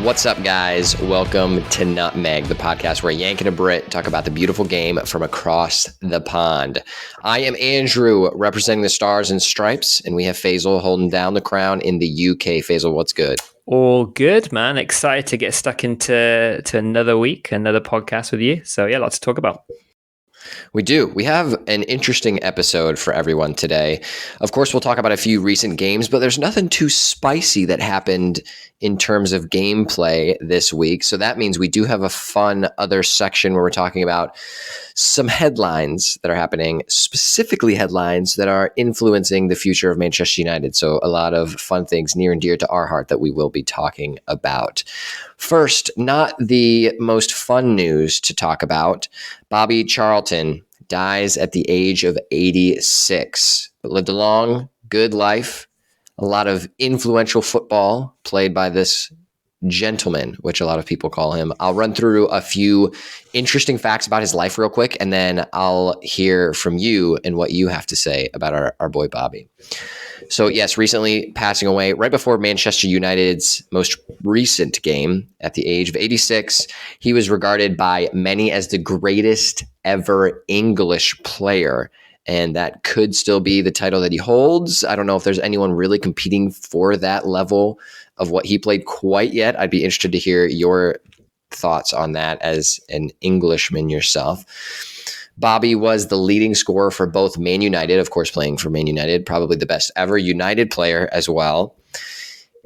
What's up, guys? Welcome to Nutmegged, the podcast where Yank and a Brit talk about the beautiful game from across the pond. I am Andrew, representing the Stars and Stripes, and we have Faisal holding down the crown in the UK. Faisal, what's good? All good, man. Excited to get stuck into another week, another podcast with you. So yeah, lots to talk about. We do. We have an interesting episode for everyone today. Of course, we'll talk about a few recent games, but there's nothing too spicy that happened in terms of gameplay this week. So that means we do have a fun other section where we're talking about some headlines that are happening, specifically headlines that are influencing the future of Manchester United. So a lot of fun things near and dear to our heart that we will be talking about. First, not the most fun news to talk about. Bobby Charlton dies at the age of 86, but lived a long, good life. A lot of influential football played by this gentleman, which a lot of people call him. I'll run through a few interesting facts about his life real quick, and then I'll hear from you and what you have to say about our boy Bobby. So yes, recently passing away right before Manchester United's most recent game at the age of 86. He was regarded by many as the greatest ever English player, and that could still be the title that he holds. I don't know if there's anyone really competing for that level of what he played quite yet. I'd be interested to hear your thoughts on that as an Englishman yourself. Bobby was the leading scorer for both Man United, of course, playing for Man United, probably the best ever United player as well.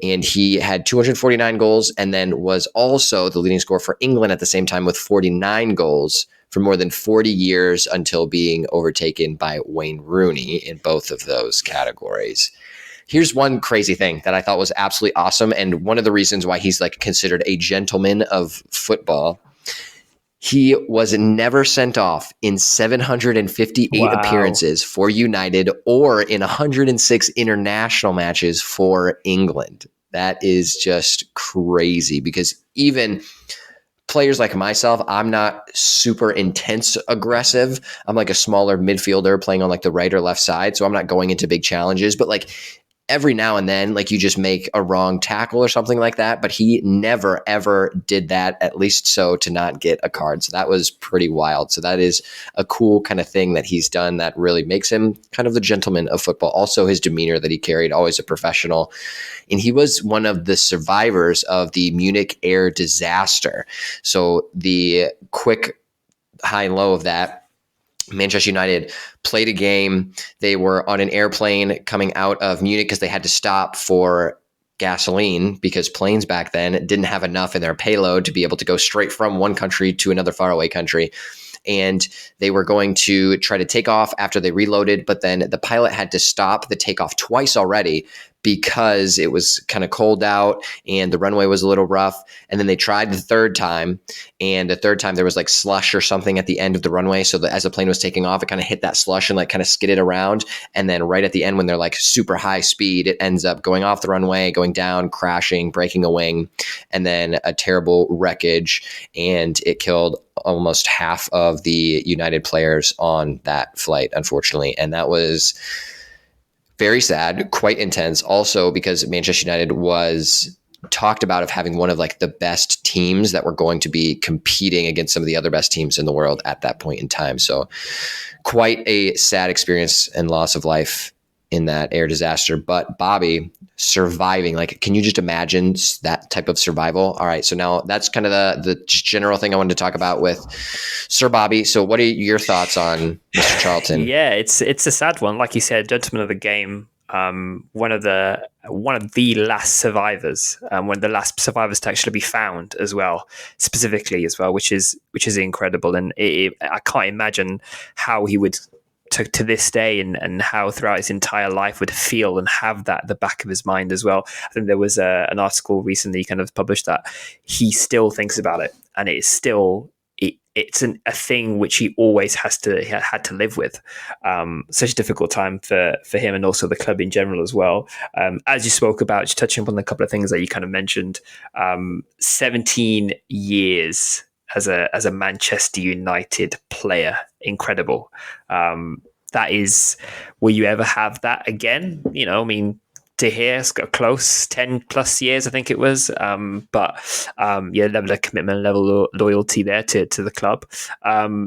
And he had 249 goals and then was also the leading scorer for England at the same time with 49 goals for more than 40 years until being overtaken by Wayne Rooney in both of those categories. Here's one crazy thing that I thought was absolutely awesome, and one of the reasons why he's like considered a gentleman of football. He was never sent off in 758 appearances for United or in 106 international matches for England. That is just crazy because even players like myself, I'm not super intense aggressive. I'm like a smaller midfielder playing on like the right or left side. So I'm not going into big challenges, but like every now and then, like you just make a wrong tackle or something like that. But he never, ever did that, at least so to not get a card. So that was pretty wild. So that is a cool kind of thing that he's done that really makes him kind of the gentleman of football. Also his demeanor that he carried, always a professional. And he was one of the survivors of the Munich air disaster. So the quick high and low of that, Manchester United played a game. They were on an airplane coming out of Munich because they had to stop for gasoline because planes back then didn't have enough in their payload to be able to go straight from one country to another faraway country. And they were going to try to take off after they reloaded, but then the pilot had to stop the takeoff twice already because it was kind of cold out and the runway was a little rough. And then they tried the third time, and the third time there was like slush or something at the end of the runway. So that as the plane was taking off, it kind of hit that slush and like kind of skidded around. And then right at the end, when they're like super high speed, it ends up going off the runway, going down, crashing, breaking a wing, and then a terrible wreckage. And it killed almost half of the United players on that flight, unfortunately. And that was very sad, quite intense. Also because Manchester United was talked about of having one of like the best teams that were going to be competing against some of the other best teams in the world at that point in time. So quite a sad experience and loss of life in that air disaster. But Bobby surviving, like, can you just imagine that type of survival? All right. So now that's kind of the general thing I wanted to talk about with Sir Bobby. So what are your thoughts on Mr. Charlton? Yeah, it's a sad one. Like you said, gentleman of the game. One of the last survivors, one of the last survivors to actually be found as well, specifically as well, which is incredible. And I can't imagine how he would to this day and how throughout his entire life would feel and have that at the back of his mind as well. I think there was an article recently kind of published that he still thinks about it, and it is still it's a thing which he always had to live with. Such a difficult time for him and also the club in general as well. As you spoke about, just touching upon a couple of things that you kind of mentioned, 17 years as a Manchester United player, incredible. That is, will you ever have that again? You know, I mean, to hear. It's got close 10 plus years, I think it was. Level of commitment, level of loyalty there to the club.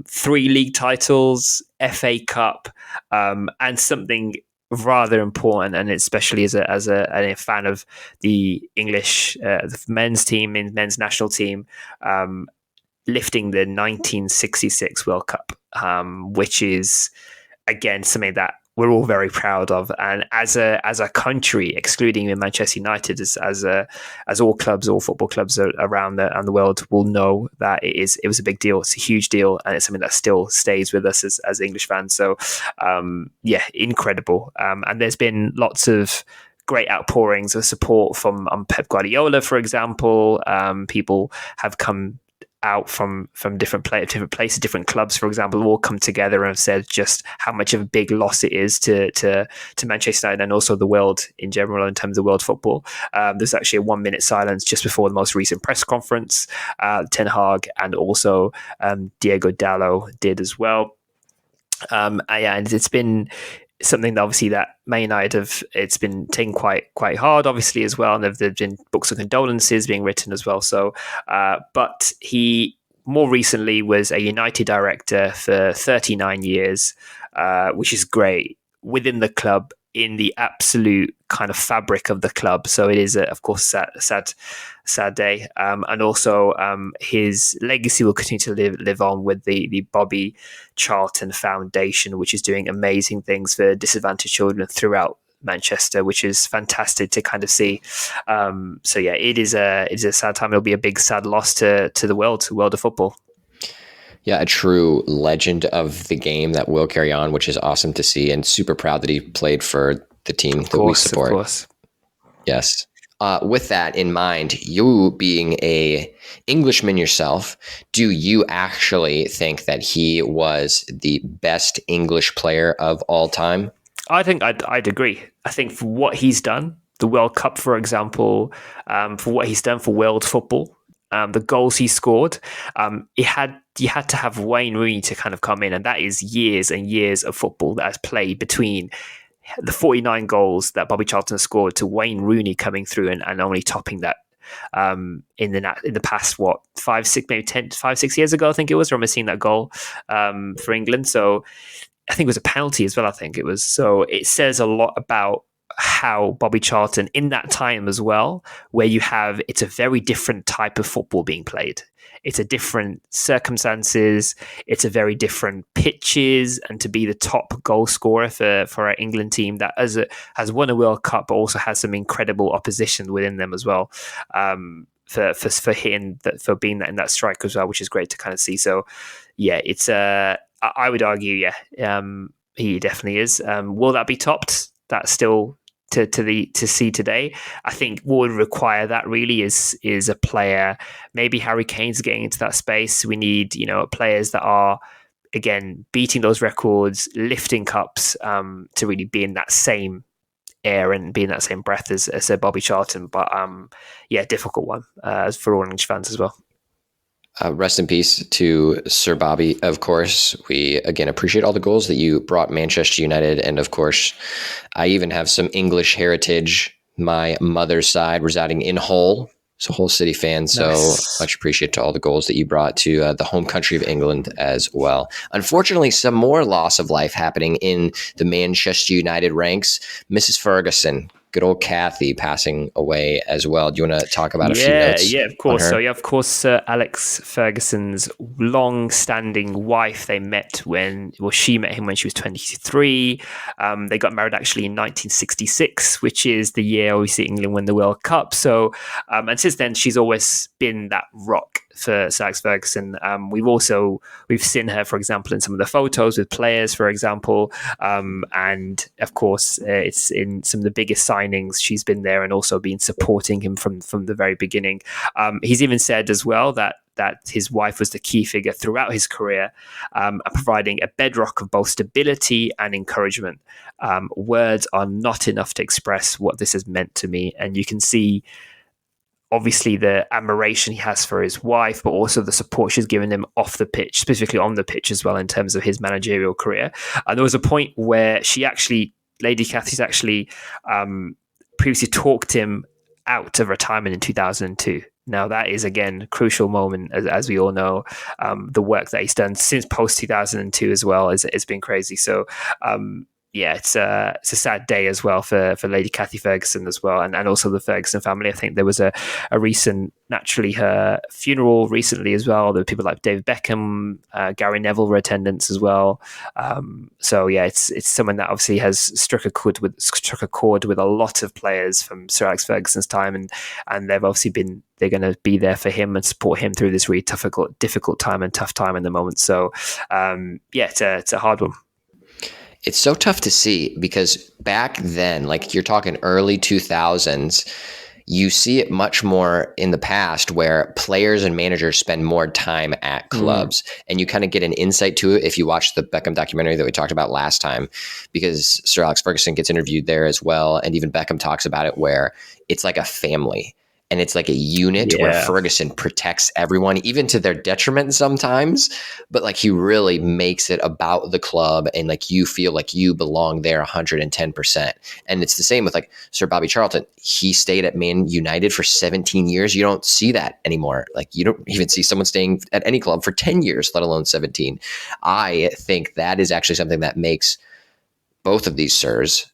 3 league titles, FA Cup, and something rather important, and especially as a fan of the English the men's team, men's national team, lifting the 1966 World Cup, which is again something that we're all very proud of, and as a country, excluding Manchester United, as all clubs, all football clubs around the world will know that it was a big deal. It's a huge deal, and it's something that still stays with us as English fans. So, incredible. And there's been lots of great outpourings of support from Pep Guardiola, for example. People have come out from different places, different clubs, for example, all come together and have said just how much of a big loss it is to Manchester United and also the world in general in terms of world football. There's actually a 1 minute silence just before the most recent press conference. Ten Hag and also Diego Dallo did as well. And it's been something that obviously that Man United it's been taken quite hard, obviously, as well, and there've been books of condolences being written as well. So, but he more recently was a United director for 39 years, which is great within the club, in the absolute kind of fabric of the club. So it is, of course, sad day. And also his legacy will continue to live on with the Bobby Charlton Foundation, which is doing amazing things for disadvantaged children throughout Manchester, which is fantastic to kind of see. It is a sad time. It'll be a big sad loss to the world of football. Yeah, a true legend of the game that will carry on, which is awesome to see, and super proud that he played for the team we support. Of course. Yes. With that in mind, you being a Englishman yourself, do you actually think that he was the best English player of all time? I think I'd agree. I think for what he's done, the World Cup, for example, for what he's done for world football, the goals he scored, you had to have Wayne Rooney to kind of come in, and that is years and years of football that has played between the 49 goals that Bobby Charlton scored to Wayne Rooney coming through and only topping that in the past 5-6 years ago, I think it was. I remember seeing that goal for England. So I think it was a penalty as well. I think it was. So it says a lot about how Bobby Charlton in that time as well, where it's a very different type of football being played. It's a different circumstances. It's a very different pitches, and to be the top goal scorer for our England team that has won a World Cup, but also has some incredible opposition within them as well. For being in that strike as well, which is great to kind of see. So yeah, it's I would argue, he definitely is. Will that be topped? That's still to see today. I think what would require that really is a player. Maybe Harry Kane's getting into that space. We need players that are again beating those records, lifting cups, to really be in that same air and be in that same breath as Bobby Charlton. But difficult one for all English fans as well. Rest in peace to Sir Bobby, of course. We, again, appreciate all the goals that you brought Manchester United. And, of course, I even have some English heritage. My mother's side residing in Hull. So Hull City fan. So much appreciate to all the goals that you brought to the home country of England as well. Unfortunately, some more loss of life happening in the Manchester United ranks. Mrs. Ferguson, good old Kathy, passing away as well. Do you want to talk about a few notes? Yeah, of course. So, of course, Alex Ferguson's long-standing wife, they met she met him when she was 23. They got married actually in 1966, which is the year, obviously, England won the World Cup. So, and since then, she's always been that rock for Sir Alex Ferguson. We've seen her, for example, in some of the photos with players, for example, and of course, it's in some of the biggest signings. She's been there and also been supporting him from the very beginning. He's even said as well that his wife was the key figure throughout his career, providing a bedrock of both stability and encouragement. Words are not enough to express what this has meant to me, and you can see obviously the admiration he has for his wife, but also the support she's given him off the pitch, specifically on the pitch as well, in terms of his managerial career. And there was a point where Lady Kathy's actually previously talked him out of retirement in 2002. Now that is again a crucial moment, as we all know. The work that he's done since post 2002 as well has been crazy. So it's a sad day as well for Lady Kathy Ferguson as well, and also the Ferguson family. I think there was a recent, naturally, her funeral recently as well. There were people like David Beckham, Gary Neville were attendants as well. It's someone that obviously has struck a chord with a lot of players from Sir Alex Ferguson's time, and they've obviously they're going to be there for him and support him through this really difficult time and tough time in the moment. So it's a hard one. It's so tough to see because back then, like you're talking early 2000s, you see it much more in the past where players and managers spend more time at clubs. And you kind of get an insight to it if you watch the Beckham documentary that we talked about last time, because Sir Alex Ferguson gets interviewed there as well. And even Beckham talks about it, where it's like a family. And it's like a unit where Ferguson protects everyone, even to their detriment sometimes. But like he really makes it about the club, and like you feel like you belong there 110%. And it's the same with like Sir Bobby Charlton. He stayed at Man United for 17 years. You don't see that anymore. Like you don't even see someone staying at any club for 10 years, let alone 17. I think that is actually something that makes both of these sirs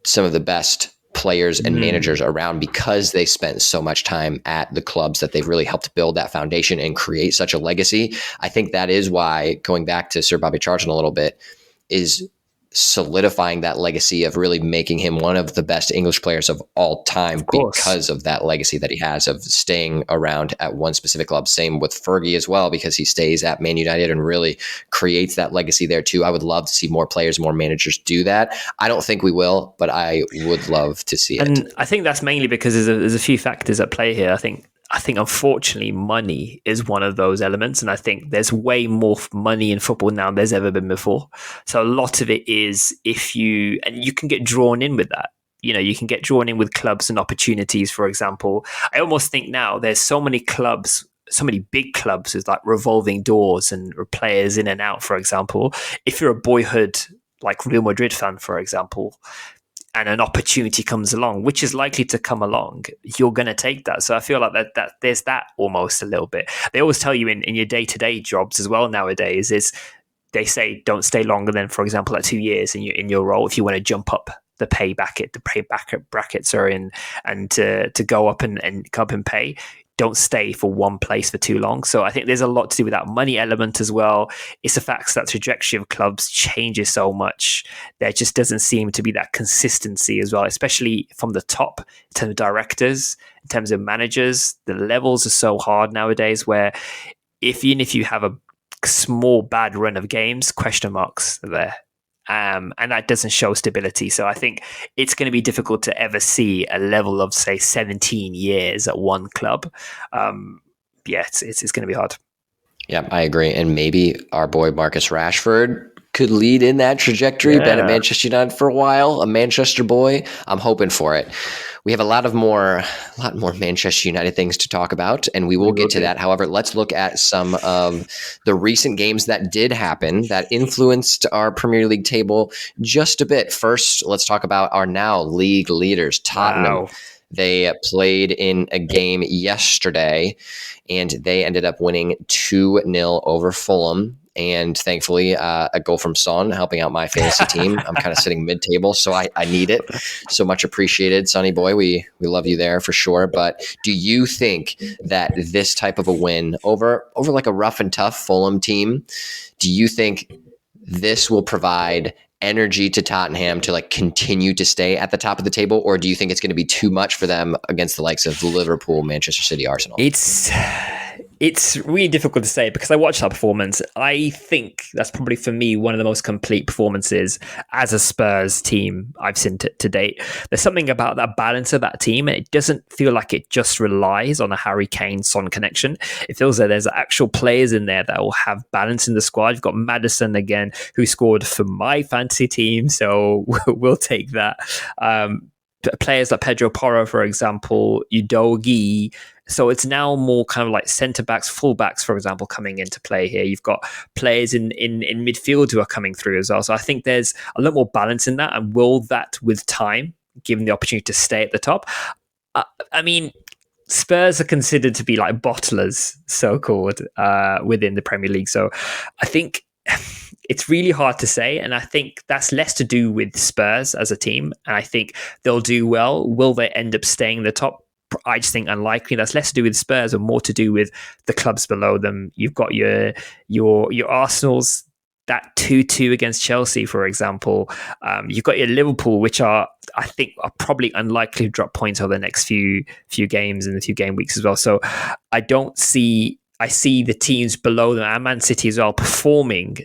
some of the best players and managers around, because they spent so much time at the clubs that they've really helped build that foundation and create such a legacy. I think that is why, going back to Sir Bobby Charlton a little bit, is solidifying that legacy of really making him one of the best English players of all time, because of that legacy that he has of staying around at one specific club. Same with Fergie as well, because he stays at Man United and really creates that legacy there too. I would love to see more players, more managers do that. I don't think we will, but I would love to see it. And I think that's mainly because there's a few factors at play here. I think unfortunately money is one of those elements, and I think there's way more money in football now than there's ever been before. So a lot of it is you can get drawn in with that. You can get drawn in with clubs and opportunities. For example, I almost think now there's so many clubs, so many big clubs with like revolving doors and players in and out. For example, if you're a boyhood like Real Madrid fan, for example, and an opportunity comes along, which is likely to come along, you're going to take that. So I feel like that there's that almost a little bit. They always tell you in your day-to-day jobs as well nowadays is they say don't stay longer than, for example, like 2 years in your role if you want to jump up the pay bracket, and to go up and come up in pay. Don't stay for one place for too long. So I think there's a lot to do with that money element as well. It's the fact that trajectory of clubs changes so much. There just doesn't seem to be that consistency as well, especially from the top in terms of directors, in terms of managers. The levels are so hard nowadays where even if you have a small bad run of games, question marks are there. And that doesn't show stability. So I think it's going to be difficult to ever see a level of, say, 17 years at one club. It's going to be hard. Yeah, I agree. And maybe our boy Marcus Rashford could lead in that trajectory. Been at Manchester United for a while, a Manchester boy. I'm hoping for it. We have a lot more Manchester United things to talk about, and we will get to that. However, let's look at some of the recent games that did happen that influenced our Premier League table just a bit. First, let's talk about our now league leaders, Tottenham. Wow. They played in a game yesterday, and they ended up winning 2-0 over Fulham. And thankfully, a goal from Son helping out my fantasy team. I'm kind of sitting mid-table, so I need it. So much appreciated, Sonny boy. We love you there for sure. But do you think that this type of a win over like a rough and tough Fulham team, do you think this will provide energy to Tottenham to like continue to stay at the top of the table, or do you think it's going to be too much for them against the likes of Liverpool, Manchester City, Arsenal? It's really difficult to say because I watched that performance. I think that's probably for me one of the most complete performances as a Spurs team I've seen to date. There's something about that balance of that team, and it doesn't feel like it just relies on a Harry Kane-Son connection. It feels like there's actual players in there that will have balance in the squad. You've got Maddison again, who scored for my fantasy team, so we'll take that. Players like Pedro Porro, for example, Udogie. So it's now more kind of like centre-backs, full-backs, for example, coming into play here. You've got players in midfield who are coming through as well. So I think there's a lot more balance in that. And will that, with time, given the opportunity to stay at the top. I mean, Spurs are considered to be like bottlers, so-called, within the Premier League. So I think it's really hard to say. And I think that's less to do with Spurs as a team. And I think they'll do well. Will they end up staying in the top? I just think unlikely. That's less to do with Spurs and more to do with the clubs below them. You've got your Arsenals, that 2-2 against Chelsea, for example. You've got your Liverpool, which I think are probably unlikely to drop points over the next few games and a few game weeks as well. So I see the teams below them and Man City as well performing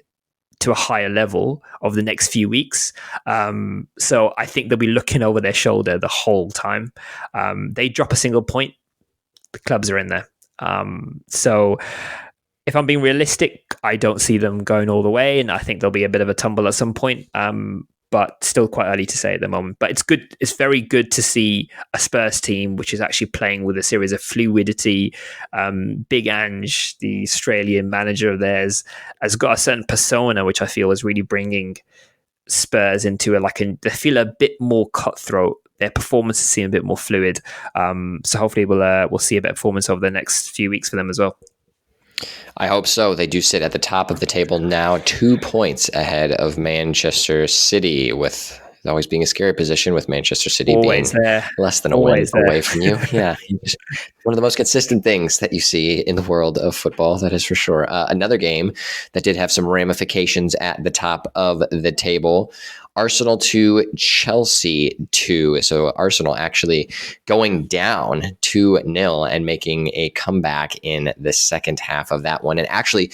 to a higher level over the next few weeks. So I think they'll be looking over their shoulder the whole time. They drop a single point, the clubs are in there. So if I'm being realistic, I don't see them going all the way, and I think there'll be a bit of a tumble at some point. But still quite early to say at the moment. But it's good. It's very good to see a Spurs team which is actually playing with a series of fluidity. Big Ange, the Australian manager of theirs, has got a certain persona which I feel is really bringing Spurs into they feel a bit more cutthroat. Their performances seem a bit more fluid. So hopefully we'll see a better performance over the next few weeks for them as well. I hope so. They do sit at the top of the table now, 2 points ahead of Manchester City, with always being a scary position with Manchester City always being there. less than a win away from you. Yeah. One of the most consistent things that you see in the world of football, that is for sure. Another game that did have some ramifications at the top of the table. Arsenal 2, Chelsea 2. So Arsenal actually going down 2-0 and making a comeback in the second half of that one. And actually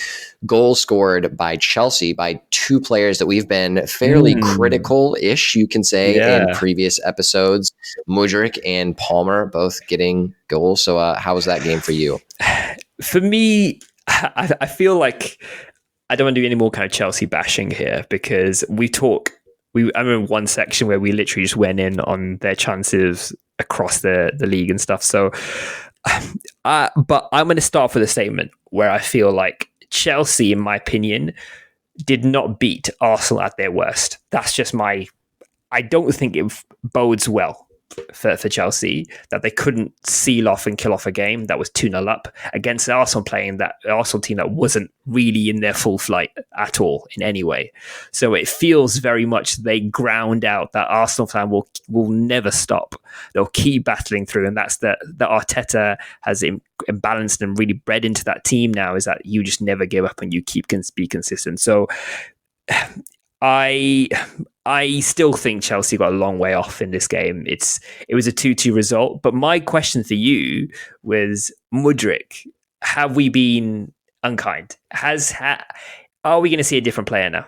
goals scored by Chelsea by two players that we've been fairly critical-ish, you can say, in previous episodes. Mudryk and Palmer both getting goals. So how was that game for you? For me, I feel like I don't want to do any more kind of Chelsea bashing here, because I remember one section where we literally just went in on their chances across the league and stuff. So, but I'm going to start with a statement where I feel like Chelsea, in my opinion, did not beat Arsenal at their worst. That's just I don't think it bodes well for Chelsea that they couldn't seal off and kill off a game that was 2-0 up against Arsenal, playing that Arsenal team that wasn't really in their full flight at all in any way. So it feels very much they ground out that Arsenal fan will never stop. They'll keep battling through, and that's that Arteta has imbalanced and really bred into that team now, is that you just never give up and you keep be consistent. So I still think Chelsea got a long way off in this game. It was a 2-2 result. But my question for you was, Mudryk, have we been unkind? Are we going to see a different player now?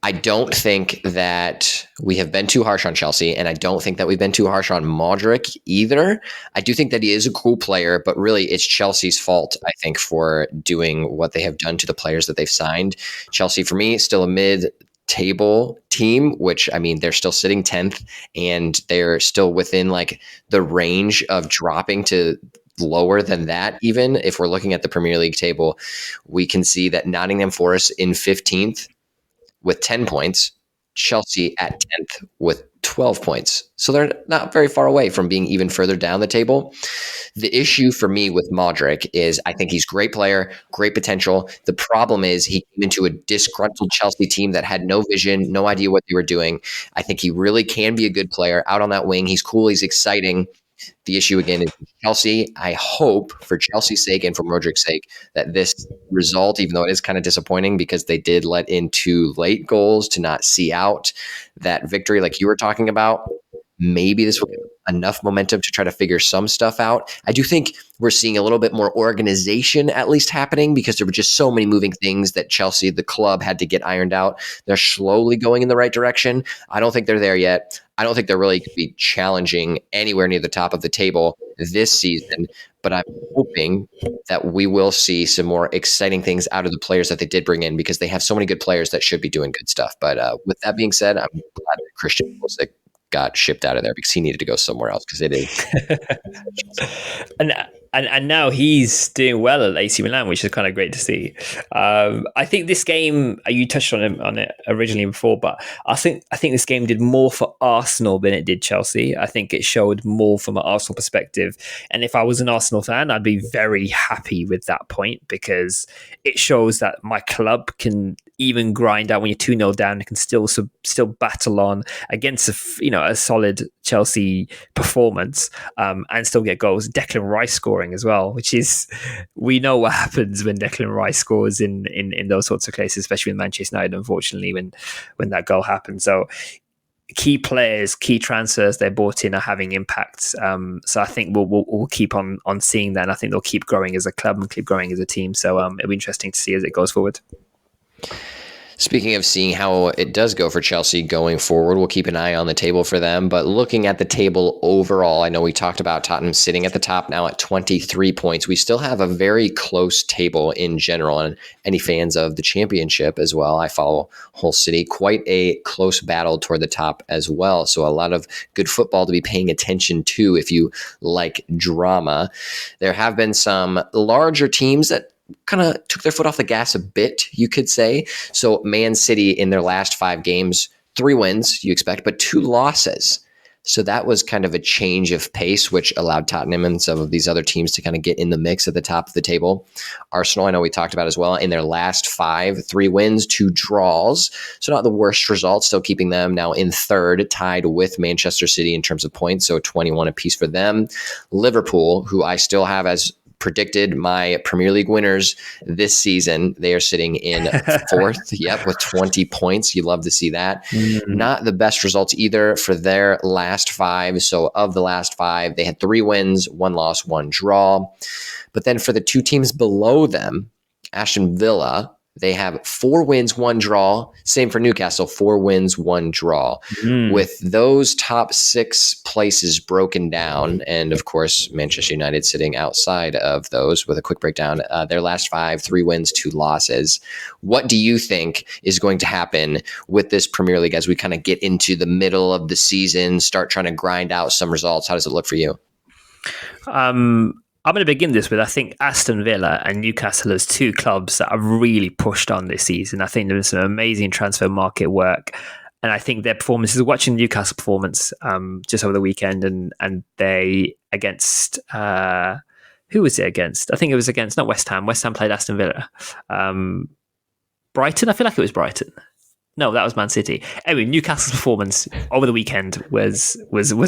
I don't think that we have been too harsh on Chelsea, and I don't think that we've been too harsh on Mudryk either. I do think that he is a cool player, but really it's Chelsea's fault, I think, for doing what they have done to the players that they've signed. Chelsea, for me, still a mid-table team, which, I mean, they're still sitting 10th, and they're still within like the range of dropping to lower than that. Even if we're looking at the Premier League table, we can see that Nottingham Forest in 15th with 10 points, Chelsea at 10th with 12 points. So they're not very far away from being even further down the table. The issue for me with Mudryk is I think he's a great player, great potential. The problem is he came into a disgruntled Chelsea team that had no vision, no idea what they were doing. I think he really can be a good player out on that wing. He's cool. He's exciting. The issue, again, is Chelsea. I hope, for Chelsea's sake and for Mudryk's sake, that this result, even though it is kind of disappointing because they did let in 2 late goals to not see out that victory like you were talking about, maybe this will give enough momentum to try to figure some stuff out. I do think we're seeing a little bit more organization at least happening, because there were just so many moving things that Chelsea, the club, had to get ironed out. They're slowly going in the right direction. I don't think they're there yet. I don't think they're really going to be challenging anywhere near the top of the table this season, but I'm hoping that we will see some more exciting things out of the players that they did bring in, because they have so many good players that should be doing good stuff. But with that being said, I'm glad that Christian Pulisic got shipped out of there because he needed to go somewhere else because it is. And now he's doing well at AC Milan, which is kind of great to see. I think this game, you touched on it originally before, but I think this game did more for Arsenal than it did Chelsea. I think it showed more from an Arsenal perspective, and if I was an Arsenal fan, I'd be very happy with that point because it shows that my club can even grind out when you're 2-0 down. It can still battle on against a solid Chelsea performance and still get goals. Declan Rice scoring as well, which is, we know what happens when Declan Rice scores in those sorts of cases, especially with Manchester United, unfortunately, when that goal happens. So key players, key transfers they bought in are having impacts. So I think we'll keep on seeing that, and I think they'll keep growing as a club and keep growing as a team. So it'll be interesting to see as it goes forward. Speaking of seeing how it does go for Chelsea going forward, we'll keep an eye on the table for them. But looking at the table overall, I know we talked about Tottenham sitting at the top now at 23 points. We still have a very close table in general. And any fans of the championship as well, I follow Hull City, quite a close battle toward the top as well. So a lot of good football to be paying attention to if you like drama. There have been some larger teams that kind of took their foot off the gas a bit, you could say. So Man City in their last 5 games, 3 wins, you expect, but 2 losses. So that was kind of a change of pace, which allowed Tottenham and some of these other teams to kind of get in the mix at the top of the table. Arsenal, I know we talked about as well, in their last 5, 3 wins, 2 draws. So not the worst results, still keeping them now in third, tied with Manchester City in terms of points. So 21 apiece for them. Liverpool, who I still have as predicted my Premier League winners this season, they are sitting in 4th, with 20 points. You love to see that. Not the best results either for their last 5. So of the last 5, they had 3 wins, 1 loss, 1 draw. But then for the 2 teams below them, Aston Villa, they have 4 wins, 1 draw. Same for Newcastle, 4 wins, 1 draw. With those top 6 places broken down, and of course, Manchester United sitting outside of those with a quick breakdown, their last 5, 3 wins, 2 losses. What do you think is going to happen with this Premier League as we kind of get into the middle of the season, start trying to grind out some results? How does it look for you? I'm going to begin this with, I think Aston Villa and Newcastle as 2 clubs that have really pushed on this season. I think there's some amazing transfer market work. And I think their performances, watching Newcastle performance just over the weekend, and they against, who was it against? I think it was against, not West Ham. West Ham played Aston Villa. Brighton, I feel like it was Brighton. No, that was Man City. Anyway, Newcastle's performance over the weekend was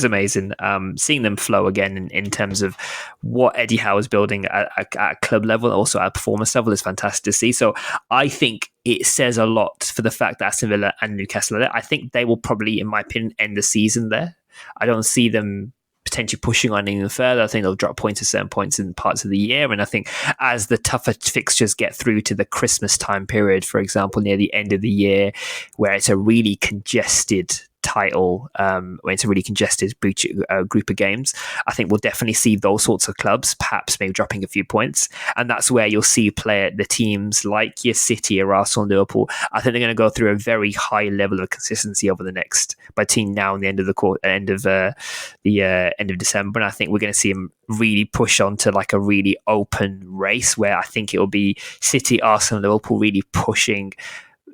amazing. Seeing them flow again in terms of what Eddie Howe is building at club level, also at performance level, is fantastic to see. So I think it says a lot for the fact that Aston Villa and Newcastle are there. I think they will probably, in my opinion, end the season there. I don't see them potentially pushing on even further. I think they'll drop points at certain points in parts of the year. And I think as the tougher fixtures get through to the Christmas time period, for example, near the end of the year, where it's a really congested title, when it's a really congested group of games, I think we'll definitely see those sorts of clubs perhaps maybe dropping a few points, and that's where you'll see the teams like your City or Arsenal, Liverpool. I think they're going to go through a very high level of consistency over the next, between now and the end of the end of December, and I think we're going to see them really push on to like a really open race where I think it will be City, Arsenal, Liverpool really pushing.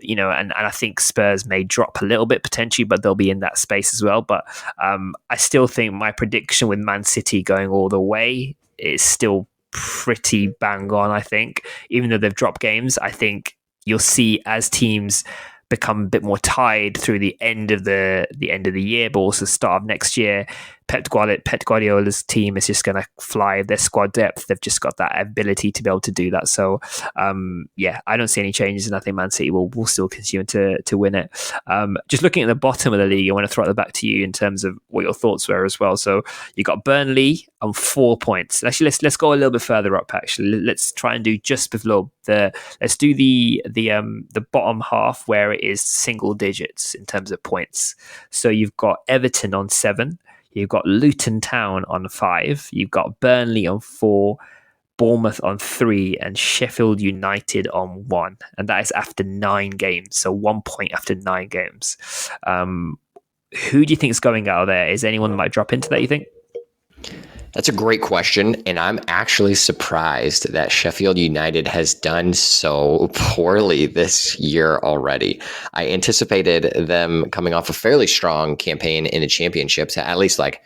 And I think Spurs may drop a little bit potentially, but they'll be in that space as well. But I still think my prediction with Man City going all the way is still pretty bang on, I think. Even though they've dropped games, I think you'll see as teams become a bit more tied through the end of the year, but also start of next year. Pep Guardiola's team is just going to fly. Their squad depth, they've just got that ability to be able to do that. So, I don't see any changes, and I think Man City will still continue to win it. Just looking at the bottom of the league, I want to throw it back to you in terms of what your thoughts were as well. So you got Burnley on 4 points. Actually, let's go a little bit further up. Actually, let's try and do just below let's do the bottom half where it is single digits in terms of points. So you've got Everton on 7. You've got Luton Town on 5. You've got Burnley on 4, Bournemouth on 3, and Sheffield United on 1. And that is after 9 games. So 1 point after 9 games. who do you think is going out of there? Is anyone that might drop into that, you think? That's a great question, and I'm actually surprised that Sheffield United has done so poorly this year already. I anticipated them coming off a fairly strong campaign in the championship to at least like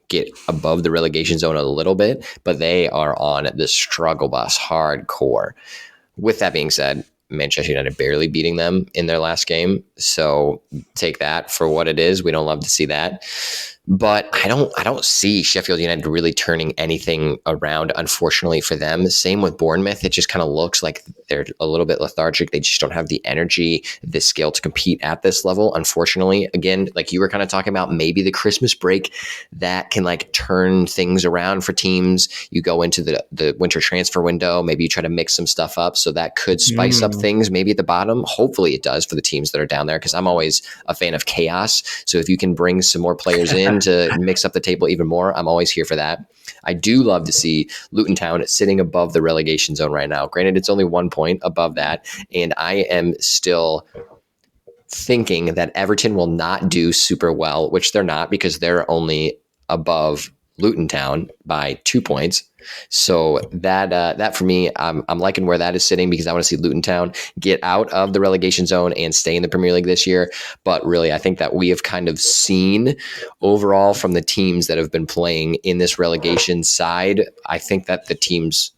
get above the relegation zone a little bit, but they are on the struggle bus hardcore. With that being said, Manchester United barely beating them in their last game, so take that for what it is. We don't love to see that. But I don't see Sheffield United really turning anything around, unfortunately for them. Same with Bournemouth. It just kind of looks like they're a little bit lethargic. They just don't have the energy, the skill to compete at this level, unfortunately. Again, like you were kind of talking about, maybe the Christmas break that can like turn things around for teams. You go into the winter transfer window, maybe you try to mix some stuff up, so that could spice up things maybe at the bottom. Hopefully it does for the teams that are down there, because I'm always a fan of chaos. So if you can bring some more players in to mix up the table even more, I'm always here for that. I do love to see Luton Town sitting above the relegation zone right now. Granted, it's only 1 point above that, and I am still thinking that Everton will not do super well, which they're not, because they're only above Luton Town by 2 points. So that for me, I'm liking where that is sitting, because I want to see Luton Town get out of the relegation zone and stay in the Premier League this year. But really, I think that we have kind of seen overall from the teams that have been playing in this relegation side, I think that the teams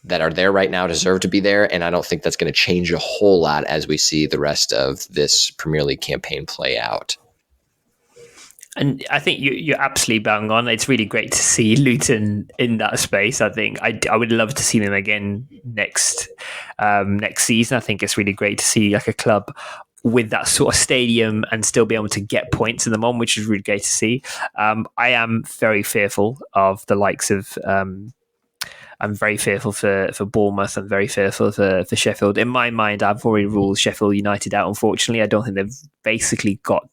that are there right now deserve to be there. And I don't think that's going to change a whole lot as we see the rest of this Premier League campaign play out. And I think you're absolutely bang on. It's really great to see Luton in that space. I think I would love to see them again next season. I think it's really great to see like a club with that sort of stadium and still be able to get points in them on, which is really great to see. I am very fearful of the likes of... I'm very fearful for Bournemouth. I'm very fearful for Sheffield. In my mind, I've already ruled Sheffield United out, unfortunately. I don't think they've basically got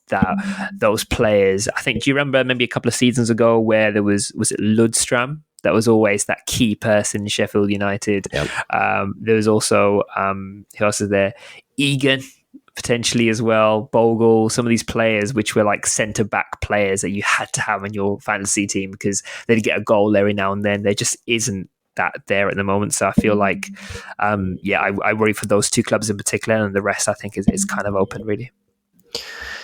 those players. I think, do you remember maybe a couple of seasons ago where there was it Ludstram? That was always that key person in Sheffield United. Yep. There was also, who else is there? Egan, potentially as well, Bogle, some of these players which were like centre-back players that you had to have in your fantasy team because they'd get a goal every now and then. There just isn't that there at the moment. So I feel like, I worry for those two clubs in particular, and the rest I think is kind of open, really.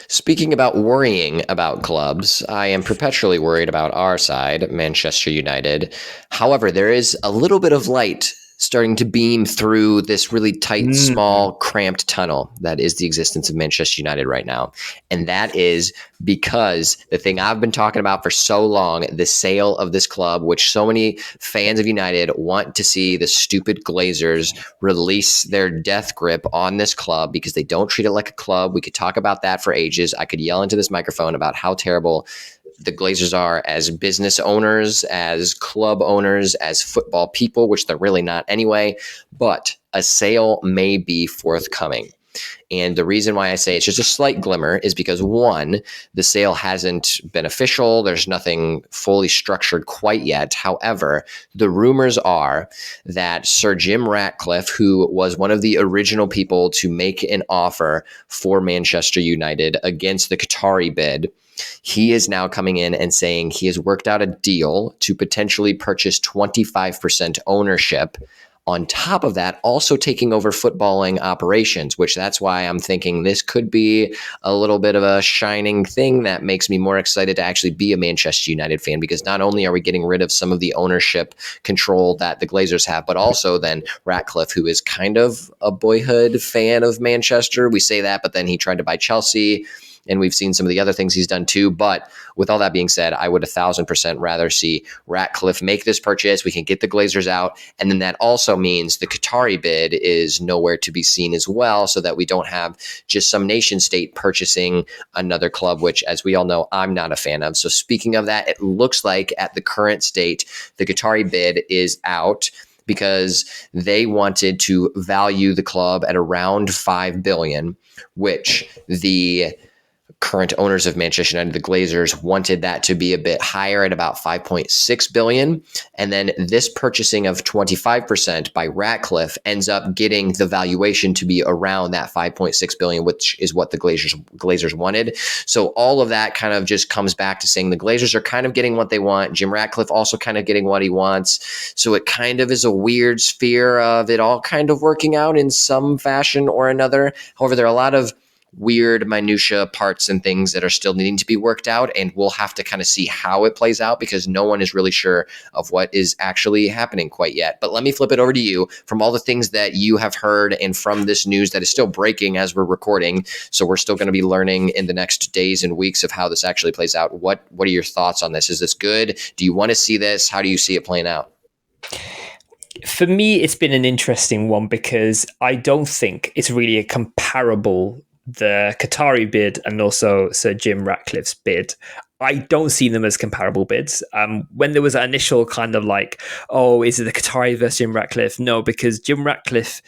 Speaking about worrying about clubs, I am perpetually worried about our side, Manchester United. However, there is a little bit of light starting to beam through this really tight, small, cramped tunnel that is the existence of Manchester United right now. And that is because the thing I've been talking about for so long, the sale of this club, which so many fans of United want to see the stupid Glazers release their death grip on this club because they don't treat it like a club. We could talk about that for ages. I could yell into this microphone about how terrible the Glazers are as business owners, as club owners, as football people, which they're really not anyway. But a sale may be forthcoming. And the reason why I say it's just a slight glimmer is because, one, the sale hasn't been official. There's nothing fully structured quite yet. However, the rumors are that Sir Jim Ratcliffe, who was one of the original people to make an offer for Manchester United against the Qatari bid, he is now coming in and saying he has worked out a deal to potentially purchase 25% ownership. On top of that, also taking over footballing operations, which that's why I'm thinking this could be a little bit of a shining thing that makes me more excited to actually be a Manchester United fan, because not only are we getting rid of some of the ownership control that the Glazers have, but also then Ratcliffe, who is kind of a boyhood fan of Manchester. We say that, but then he tried to buy Chelsea. And we've seen some of the other things he's done too. But with all that being said, I would 1,000% rather see Ratcliffe make this purchase. We can get the Glazers out. And then that also means the Qatari bid is nowhere to be seen as well, so that we don't have just some nation state purchasing another club, which, as we all know, I'm not a fan of. So speaking of that, it looks like at the current state, the Qatari bid is out, because they wanted to value the club at around $5 billion, which the current owners of Manchester United, the Glazers, wanted that to be a bit higher at about 5.6 billion. And then this purchasing of 25% by Ratcliffe ends up getting the valuation to be around that 5.6 billion, which is what the Glazers wanted. So all of that kind of just comes back to saying the Glazers are kind of getting what they want. Jim Ratcliffe also kind of getting what he wants. So it kind of is a weird sphere of it all kind of working out in some fashion or another. However, there are a lot of weird minutia parts and things that are still needing to be worked out, and we'll have to kind of see how it plays out because no one is really sure of what is actually happening quite yet. But let me flip it over to you. From all the things that you have heard and from this news that is still breaking as we're recording, so we're still going to be learning in the next days and weeks of how this actually plays out. What are your thoughts on this? Is this good? Do you want to see this? How do you see it playing out? For me, it's been an interesting one because I don't think it's really a comparable, the Qatari bid and also Sir Jim Ratcliffe's bid. I don't see them as comparable bids. When there was an initial kind of like, oh, is it the Qatari versus Jim Ratcliffe? No, because Jim Ratcliffe,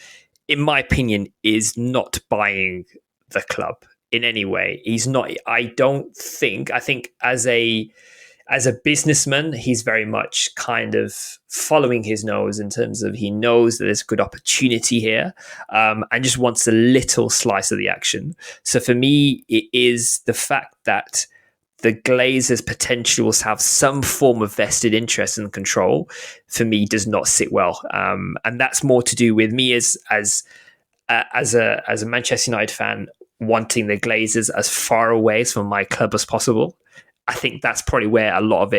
in my opinion, is not buying the club in any way. He's not. I think as a businessman, he's very much kind of following his nose in terms of he knows that there's a good opportunity here and just wants a little slice of the action. So for me, it is the fact that the Glazers potentially will have some form of vested interest and control, for me, does not sit well. And that's more to do with me as a Manchester United fan wanting the Glazers as far away from my club as possible. I think that's probably where a lot of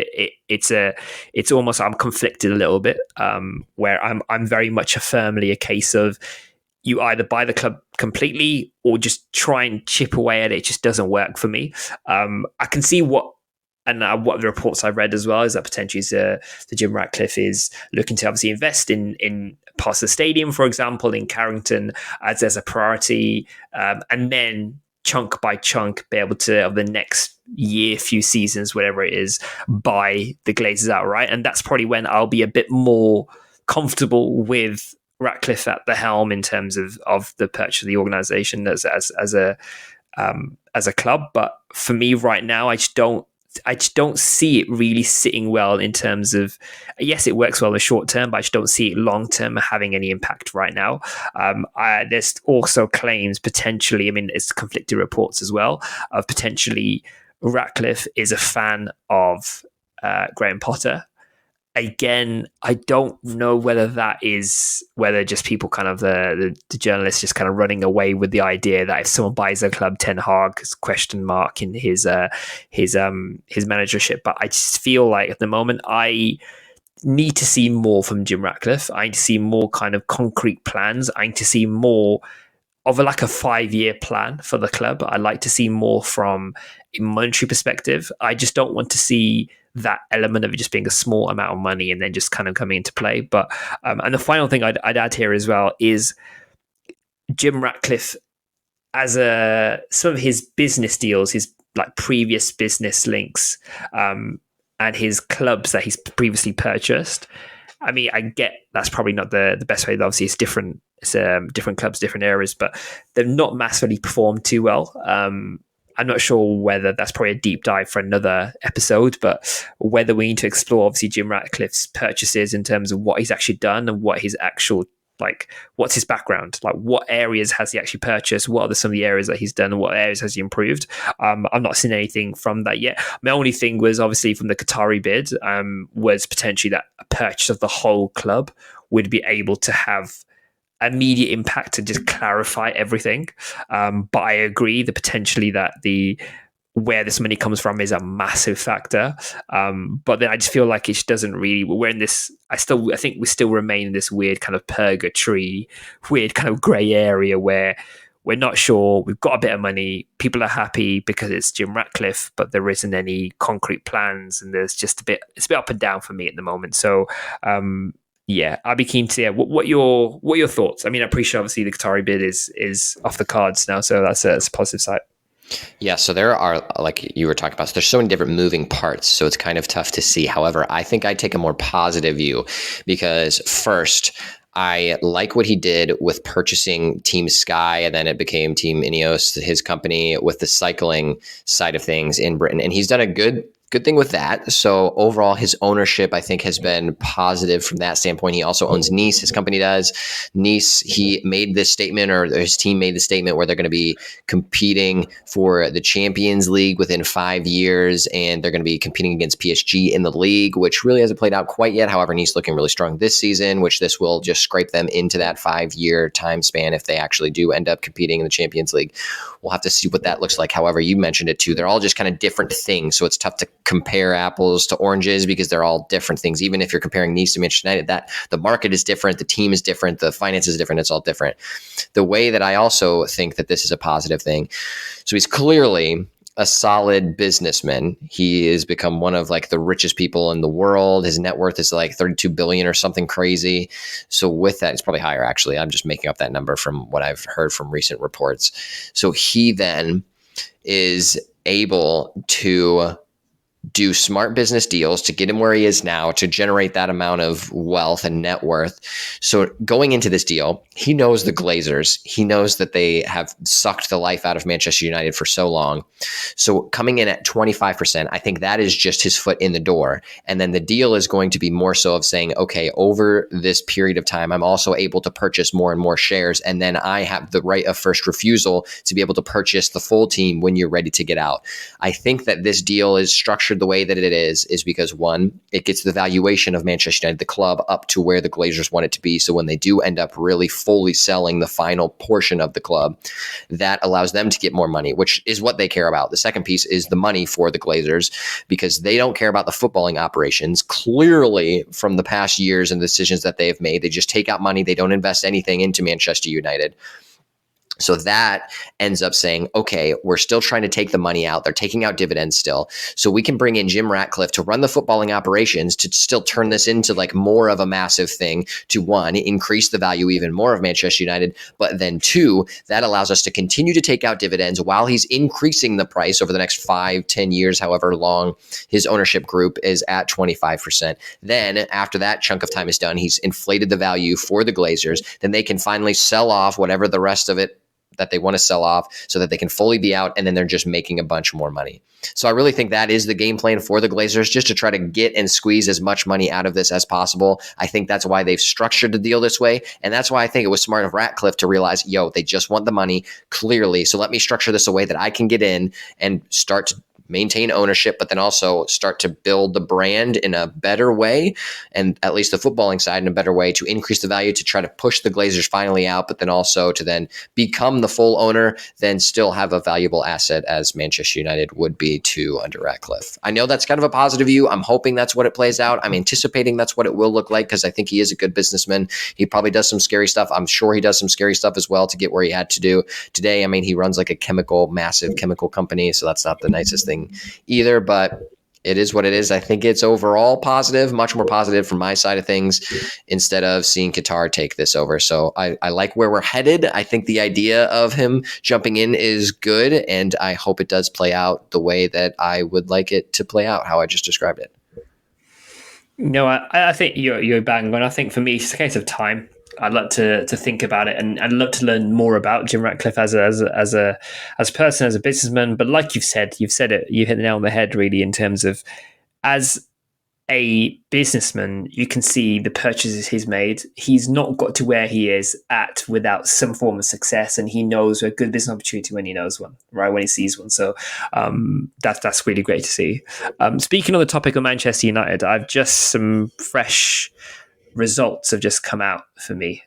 it's almost I'm conflicted a little bit, where I'm very much firmly a case of you either buy the club completely or just try and chip away at it. It just doesn't work for me. I can see what the reports I've read as well is that potentially the Jim Ratcliffe is looking to obviously invest in parts of the stadium, for example, in Carrington as there's a priority, and then chunk by chunk be able to, of the next year, few seasons, whatever it is, buy the Glazers outright. And that's probably when I'll be a bit more comfortable with Ratcliffe at the helm in terms of the purchase of the organisation as a club. But for me right now, I just don't see it really sitting well in terms of, yes, it works well in the short term, but I just don't see it long term having any impact right now. There's also claims potentially, I mean, it's conflicting reports as well, of potentially Ratcliffe is a fan of Graham Potter. Again, I don't know whether just people kind of the journalists just kind of running away with the idea that if someone buys a club, Ten Hag's question mark in his managership. But I just feel like at the moment I need to see more from Jim Ratcliffe. I need to see more kind of concrete plans. I need to see more of a 5-year plan for the club. I'd like to see more from a monetary perspective. I just don't want to see that element of it just being a small amount of money and then just kind of coming into play. But and the final thing I'd add here as well is Jim Ratcliffe, as some of his business deals, his previous business links, and his clubs that he's previously purchased. I mean, I get that's probably not the best way. Obviously, it's different. It's different clubs, different areas, but they've not massively performed too well. I'm not sure whether that's probably a deep dive for another episode, but whether we need to explore obviously Jim Ratcliffe's purchases in terms of what he's actually done and what his actual what's his background, what areas has he actually purchased, what are some of the areas that he's done and what areas has he improved. I've not seen anything from that yet. My only thing was obviously from the Qatari bid, was potentially that a purchase of the whole club would be able to have immediate impact to just clarify everything. But I agree that potentially that where this money comes from is a massive factor. But then I just feel like it just doesn't really, we're in this, I think we still remain in this weird kind of purgatory, weird kind of grey area where we're not sure, we've got a bit of money, people are happy because it's Jim Ratcliffe, but there isn't any concrete plans, and there's just it's a bit up and down for me at the moment. So yeah, I'd be keen to hear what your thoughts. I mean, I appreciate obviously the Qatari bid is off the cards now, so that's a positive side. Yeah, so there are, like you were talking about, so there's so many different moving parts, so it's kind of tough to see. However, I think I take a more positive view because first, I like what he did with purchasing Team Sky, and then it became Team Ineos, his company, with the cycling side of things in Britain. And he's done a good thing with that. So overall, his ownership, I think, has been positive from that standpoint. He also owns Nice. His company does. Nice, he made this statement, or his team made the statement, where they're going to be competing for the Champions League within 5 years, and they're going to be competing against PSG in the league, which really hasn't played out quite yet. However, Nice looking really strong this season, which this will just scrape them into that 5-year time span if they actually do end up competing in the Champions League. We'll have to see what that looks like. However, you mentioned it too. They're all just kind of different things, so it's tough to compare apples to oranges because they're all different things. Even if you're comparing Nice to Manchester United, that the market is different, the team is different, the finances is different, it's all different. The way that I also think that this is a positive thing, so he's clearly a solid businessman. He has become one of like the richest people in the world. His net worth is like 32 billion or something crazy. So with that, it's probably higher actually. I'm just making up that number from what I've heard from recent reports. So he then is able to do smart business deals to get him where he is now, to generate that amount of wealth and net worth. So going into this deal, he knows the Glazers. He knows that they have sucked the life out of Manchester United for so long. So coming in at 25%, I think that is just his foot in the door. And then the deal is going to be more so of saying, okay, over this period of time, I'm also able to purchase more and more shares. And then I have the right of first refusal to be able to purchase the full team when you're ready to get out. I think that this deal is structured the way that it is because, one, it gets the valuation of Manchester United, the club, up to where the Glazers want it to be. So when they do end up really fully selling the final portion of the club, that allows them to get more money, which is what they care about. The second piece is the money for the Glazers, because they don't care about the footballing operations. Clearly, from the past years and decisions that they have made, they just take out money. They don't invest anything into Manchester United. So that ends up saying, okay, we're still trying to take the money out. They're taking out dividends still. So we can bring in Jim Ratcliffe to run the footballing operations to still turn this into like more of a massive thing, to, one, increase the value even more of Manchester United. But then two, that allows us to continue to take out dividends while he's increasing the price over the next 5-10 years, however long his ownership group is at 25%. Then after that chunk of time is done, he's inflated the value for the Glazers. Then they can finally sell off whatever the rest of it that they want to sell off so that they can fully be out, and then they're just making a bunch more money. So I really think that is the game plan for the Glazers, just to try to get and squeeze as much money out of this as possible. I think that's why they've structured the deal this way, and that's why I think it was smart of Ratcliffe to realize, they just want the money, clearly, so let me structure this a way that I can get in and start to maintain ownership, but then also start to build the brand in a better way, and at least the footballing side in a better way, to increase the value, to try to push the Glazers finally out, but then also to then become the full owner, then still have a valuable asset as Manchester United would be too under Ratcliffe. I know that's kind of a positive view. I'm hoping that's what it plays out. I'm anticipating that's what it will look like, because I think he is a good businessman. He probably does some scary stuff. I'm sure he does some scary stuff as well to get where he had to do today. I mean, he runs like a massive chemical company, so that's not the nicest thing either, but it is what it is. I think it's overall positive, much more positive from my side of things, instead of seeing Qatar take this over. So I like where we're headed. I think the idea of him jumping in is good, and I hope it does play out the way that I would like it to play out, how I just described it. No, I think you're bang on. I think for me, it's a case of time. I'd like to think about it, and I'd love to learn more about Jim Ratcliffe as a person, as a businessman. But like you've said it. You hit the nail on the head, really, in terms of, as a businessman, you can see the purchases he's made. He's not got to where he is at without some form of success, and he knows a good business opportunity when he knows one, right? When he sees one. So that's really great to see. Speaking on the topic of Manchester United, I've just some fresh results have just come out for me,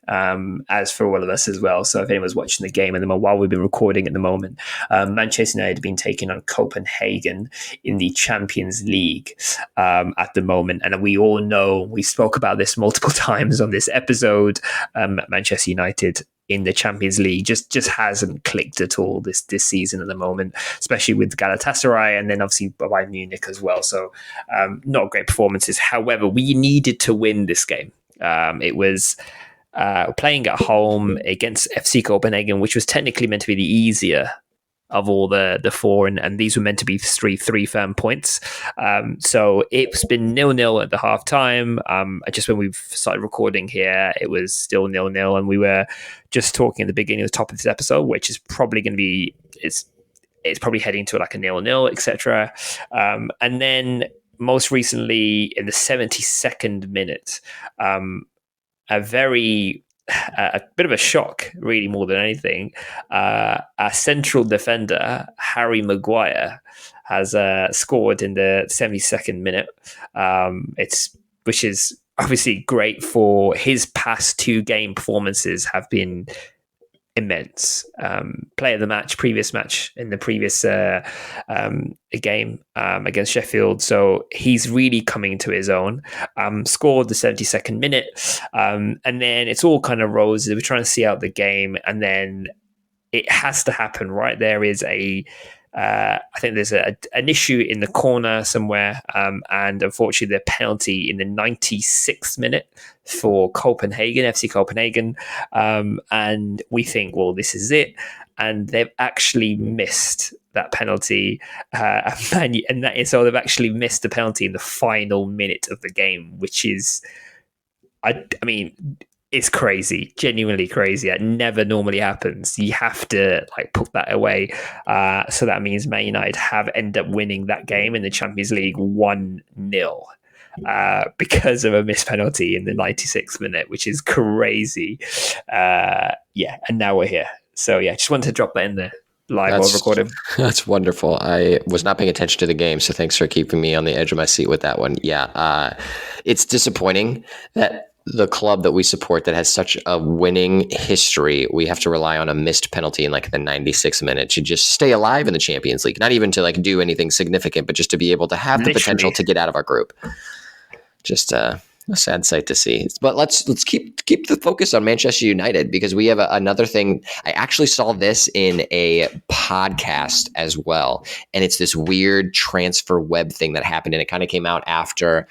as for all of us as well. So if anyone's watching the game, and while we've been recording at the moment, Manchester United have been taking on Copenhagen in the Champions League at the moment. And we all know, we spoke about this multiple times on this episode, Manchester United in the Champions League just hasn't clicked at all this season at the moment, especially with Galatasaray and then obviously Bayern Munich as well. So not great performances. However, we needed to win this game. It was playing at home against FC Copenhagen, which was technically meant to be the easier of all the four, and these were meant to be three firm points. So it's been 0-0 at the half time. Just when we've started recording here, it was still 0-0, and we were just talking at the beginning of the top of this episode, which is probably going to be it's probably heading to like a 0-0, etc. And then most recently in the 72nd minute, a bit of a shock, really, more than anything. Our central defender, Harry Maguire, has scored in the 72nd minute. Which is obviously great, for his past two game performances have been immense. Player of the match, previous match in the previous game against Sheffield. So he's really coming to his own. Scored the 72nd minute. And then it's all kind of roses. We're trying to see out the game. And then it has to happen, right? There is I think there's an issue in the corner somewhere, and unfortunately the penalty in the 96th minute for FC Copenhagen, and we think, well, this is it, and they've actually missed that penalty, so they've actually missed the penalty in the final minute of the game, which is, I mean, it's crazy, genuinely crazy. It never normally happens. You have to put that away. So that means Man United have ended up winning that game in the Champions League 1-0 because of a missed penalty in the 96th minute, which is crazy. And now we're here. So just wanted to drop that in there live while recording. That's wonderful. I was not paying attention to the game, so thanks for keeping me on the edge of my seat with that one. It's disappointing that the club that we support that has such a winning history, we have to rely on a missed penalty in the 96th minute to just stay alive in the Champions League. Not even to do anything significant, but just to be able to have the potential to get out of our group. Just a sad sight to see. But let's keep the focus on Manchester United, because we have another thing. I actually saw this in a podcast as well, and it's this weird transfer web thing that happened, and it kind of came out after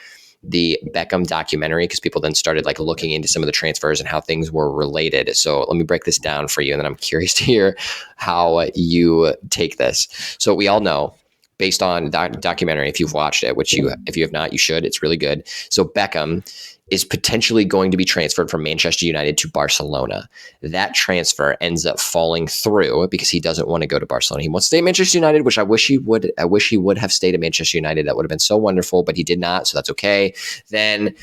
the Beckham documentary, because people then started looking into some of the transfers and how things were related. So let me break this down for you, and then I'm curious to hear how you take this. So we all know, based on that documentary, if you've watched it, if you have not, you should. It's really good. So Beckham is potentially going to be transferred from Manchester United to Barcelona. That transfer ends up falling through because he doesn't want to go to Barcelona. He wants to stay at Manchester United, which I wish he would have stayed at Manchester United. That would have been so wonderful, but he did not, so that's okay. Then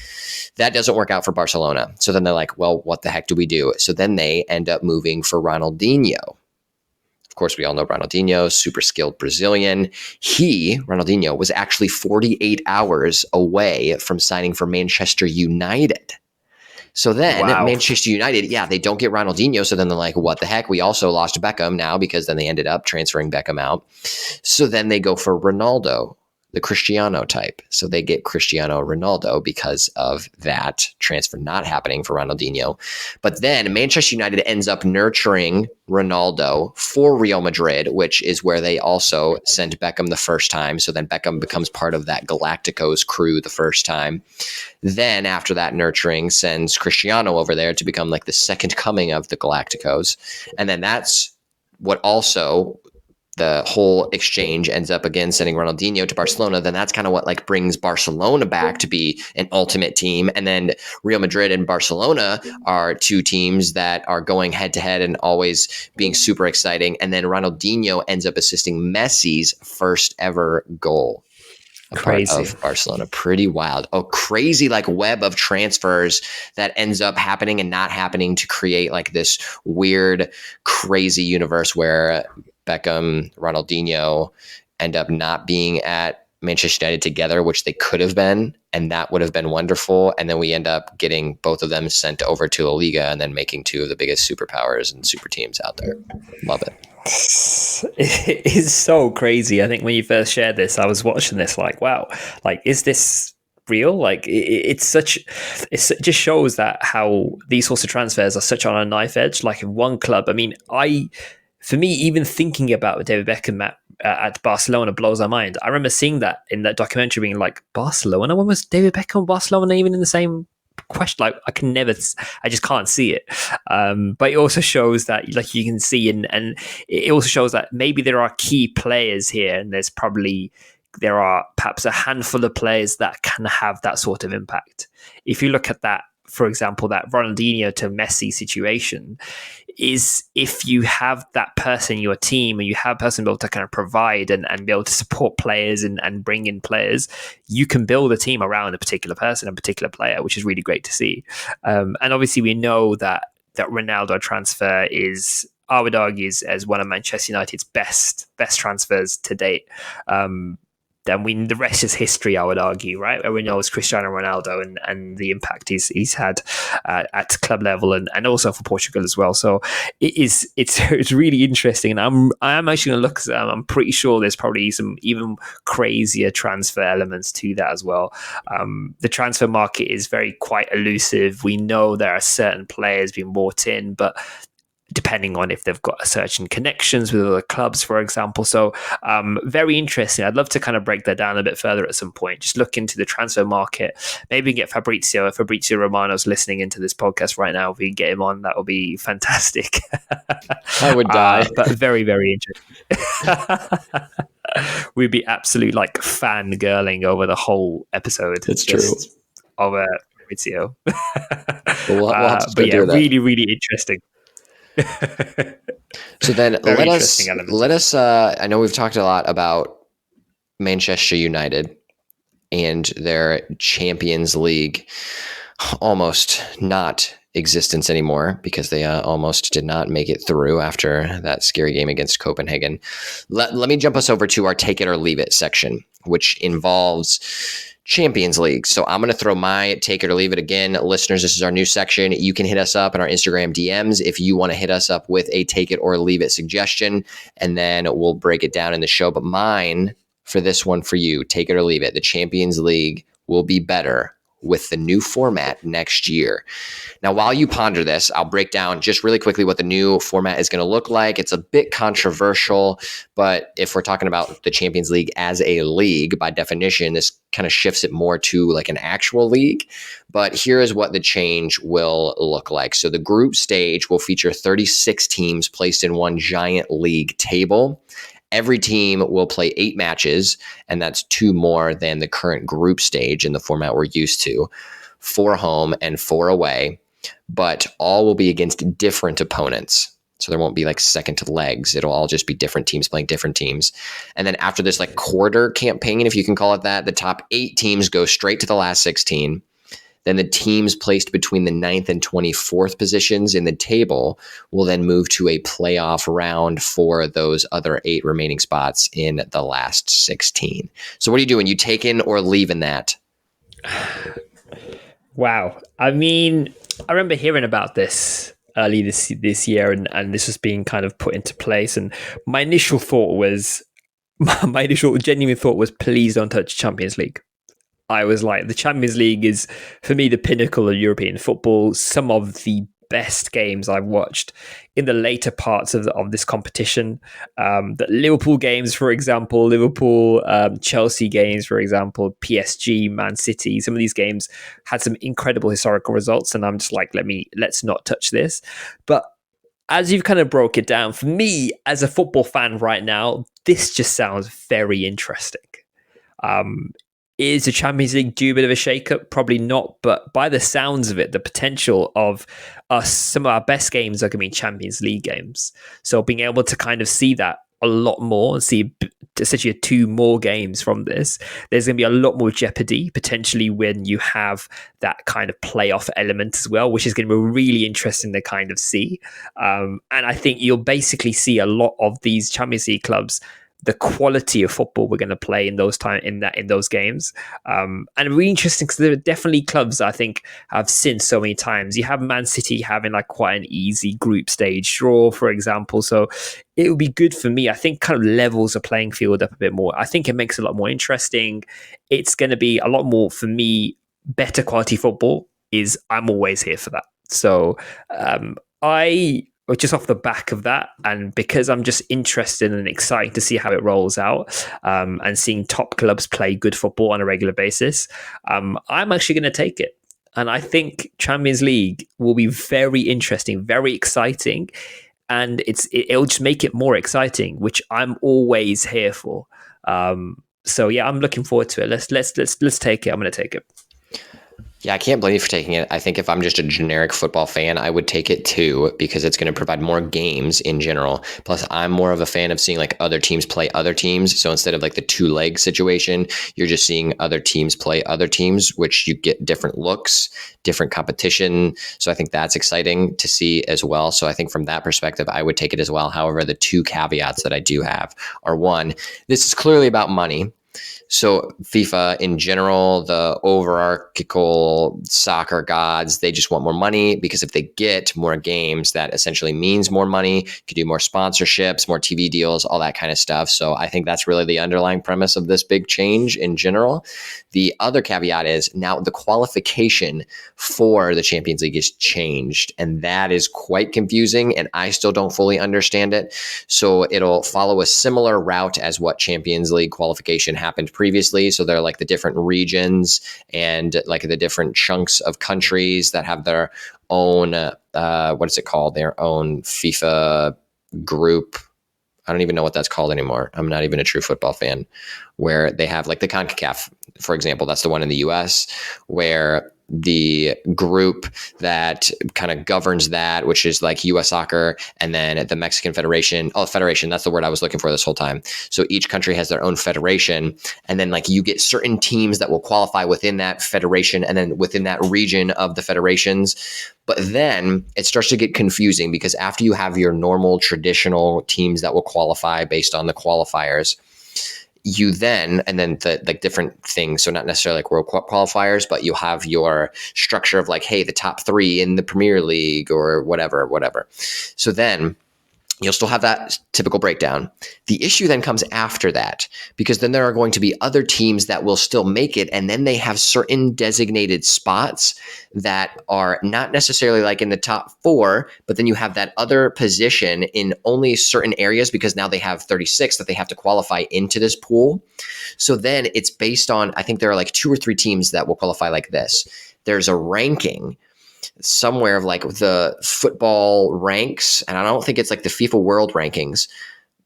that doesn't work out for Barcelona. So then they're like, well, what the heck do we do? So then they end up moving for Ronaldinho. Of course, we all know Ronaldinho, super skilled Brazilian. Ronaldinho, was actually 48 hours away from signing for Manchester United. So then Manchester United, they don't get Ronaldinho. So then they're like, what the heck? We also lost Beckham now, because then they ended up transferring Beckham out. So then they go for Ronaldo, the Cristiano type. So they get Cristiano Ronaldo because of that transfer not happening for Ronaldinho. But then Manchester United ends up nurturing Ronaldo for Real Madrid, which is where they also sent Beckham the first time. So then Beckham becomes part of that Galacticos crew the first time. Then after that nurturing, sends Cristiano over there to become the second coming of the Galacticos. And then that's what also the whole exchange ends up again sending Ronaldinho to Barcelona. Then that's kind of what brings Barcelona back to be an ultimate team. And then Real Madrid and Barcelona are two teams that are going head to head and always being super exciting. And then Ronaldinho ends up assisting Messi's first ever goal. Crazy. Of Barcelona. Pretty wild. A crazy web of transfers that ends up happening and not happening to create this weird, crazy universe where Beckham, Ronaldinho end up not being at Manchester United together, which they could have been, and that would have been wonderful. And then we end up getting both of them sent over to La Liga and then making two of the biggest superpowers and super teams out there. Love it. It is so crazy. I think when you first shared this, I was watching this wow, is this real? It just shows that how these sorts of transfers are such on a knife edge. In one club, for me, even thinking about David Beckham at Barcelona blows my mind. I remember seeing that in that documentary, being Barcelona? When was David Beckham and Barcelona even in the same question, like I just can't see it. But it also shows that, like, you can see, and it also shows that maybe there are key players here, and there are perhaps a handful of players that can have that sort of impact. If you look at that, for example, that Ronaldinho to Messi situation, is if you have that person in your team, and you have a person able to kind of provide and be able to support players and bring in players, you can build a team around a particular person, a particular player, which is really great to see. And obviously we know that Ronaldo transfer is, I would argue, as one of Manchester United's best transfers to date. Then the rest is history, I would argue, right? We know it's Cristiano Ronaldo and the impact he's had at club level and also for Portugal as well. So it's really interesting, and I am actually going to look. I'm pretty sure there's probably some even crazier transfer elements to that as well. The transfer market is quite elusive. We know there are certain players being bought in, but depending on if they've got certain connections with other clubs, for example. So very interesting. I'd love to kind of break that down a bit further at some point. Just look into the transfer market. Maybe get Fabrizio Romano's listening into this podcast right now. If we can get him on, that would be fantastic. I would die. But very, very interesting. We'd be absolute like fangirling over the whole episode. It's true. Of Fabrizio. We'll have to but yeah, do that. really, really interesting. So then let us I know we've talked a lot about Manchester United and their Champions League almost not existence anymore, because they almost did not make it through after that scary game against Copenhagen. Let me jump us over to our take it or leave it section, which involves Champions League. So I'm going to throw my take it or leave it again. Listeners, this is our new section. You can hit us up in our Instagram DMs if you want to hit us up with a take it or leave it suggestion, and then we'll break it down in the show. But mine for this one for you, take it or leave it. The Champions League will be better with the new format next year. Now, while you ponder this, I'll break down just really quickly what the new format is going to look like. It's a bit controversial, but if we're talking about the Champions League as a league, by definition, this kind of shifts it more to like an actual league. But here is what the change will look like. So the group stage will feature 36 teams placed in one giant league table. Every team will play 8 matches, and that's 2 more than the current group stage in the format we're used to. 4 home and 4 away, but all will be against different opponents. So there won't be like second legs. It'll all just be different teams playing different teams. And then after this like quarter campaign, if you can call it that, the top 8 teams go straight to the last 16. Then the teams placed between the 9th and 24th positions in the table will then move to a playoff round for those other 8 remaining spots in the last 16. So what are you doing? You taking or leaving that? Wow. I mean, I remember hearing about this early this year, and this was being kind of put into place. And my initial genuine thought was, please don't touch Champions League. I was like, the Champions League is, for me, the pinnacle of European football. Some of the best games I've watched in the later parts of this competition. The Liverpool games, for example, Chelsea games, for example, PSG, Man City. Some of these games had some incredible historical results, and I'm just like, let's not touch this. But as you've kind of broke it down, for me, as a football fan right now, this just sounds very interesting. Is the Champions League due a bit of a shake-up? Probably not, but by the sounds of it, the potential of some of our best games are going to be Champions League games. So being able to kind of see that a lot more and see essentially 2 more games from this, there's going to be a lot more jeopardy potentially when you have that kind of playoff element as well, which is going to be really interesting to kind of see. And I think you'll basically see a lot of these Champions League clubs, the quality of football we're going to play in those games, and really interesting because there are definitely clubs I think I've seen so many times. You have Man City having like quite an easy group stage draw, for example, so it would be good for me. I think kind of levels the playing field up a bit more. I think it makes it a lot more interesting. It's going to be a lot more, for me, better quality football. I'm always here for that. So just off the back of that, and because I'm just interested and excited to see how it rolls out, and seeing top clubs play good football on a regular basis, I'm actually going to take it. And I think Champions League will be very interesting, very exciting, and it'll just make it more exciting, which I'm always here for. So yeah, I'm looking forward to it. Let's take it. I'm going to take it. Yeah, I can't blame you for taking it. I think if I'm just a generic football fan, I would take it too, because it's going to provide more games in general. Plus, I'm more of a fan of seeing like other teams play other teams. So instead of like the two-leg situation, you're just seeing other teams play other teams, which you get different looks, different competition. So I think that's exciting to see as well. So I think from that perspective, I would take it as well. However, the two caveats that I do have are, one, this is clearly about money. So FIFA in general, the overarching soccer gods, they just want more money, because if they get more games, that essentially means more money. You could do more sponsorships, more TV deals, all that kind of stuff. So I think that's really the underlying premise of this big change in general. The other caveat is now the qualification for the Champions League is changed, and that is quite confusing, and I still don't fully understand it. So it'll follow a similar route as what Champions League qualification happened previously. So they're like the different regions and like the different chunks of countries that have their own, what is it called? Their own FIFA group. I don't even know what that's called anymore. I'm not even a true football fan. Where they have like the CONCACAF, for example, that's the one in the US, where the group that kind of governs that, which is like US Soccer, and then the Mexican Federation. Oh, federation, that's the word I was looking for this whole time. So each country has their own federation, and then like you get certain teams that will qualify within that federation and then within that region of the federations. But then it starts to get confusing, because after you have your normal traditional teams that will qualify based on the qualifiers, you then, and then the like different things. So not necessarily like world qualifiers, but you have your structure of like, hey, the top three in the Premier League or whatever. So then you'll still have that typical breakdown. The issue then comes after that, because then there are going to be other teams that will still make it, and then they have certain designated spots that are not necessarily like in the top four, but then you have that other position in only certain areas, because now they have 36 that they have to qualify into this pool. So then it's based on, I think there are like 2 or 3 teams that will qualify like this. There's a ranking somewhere of like the football ranks, and I don't think it's like the FIFA World Rankings,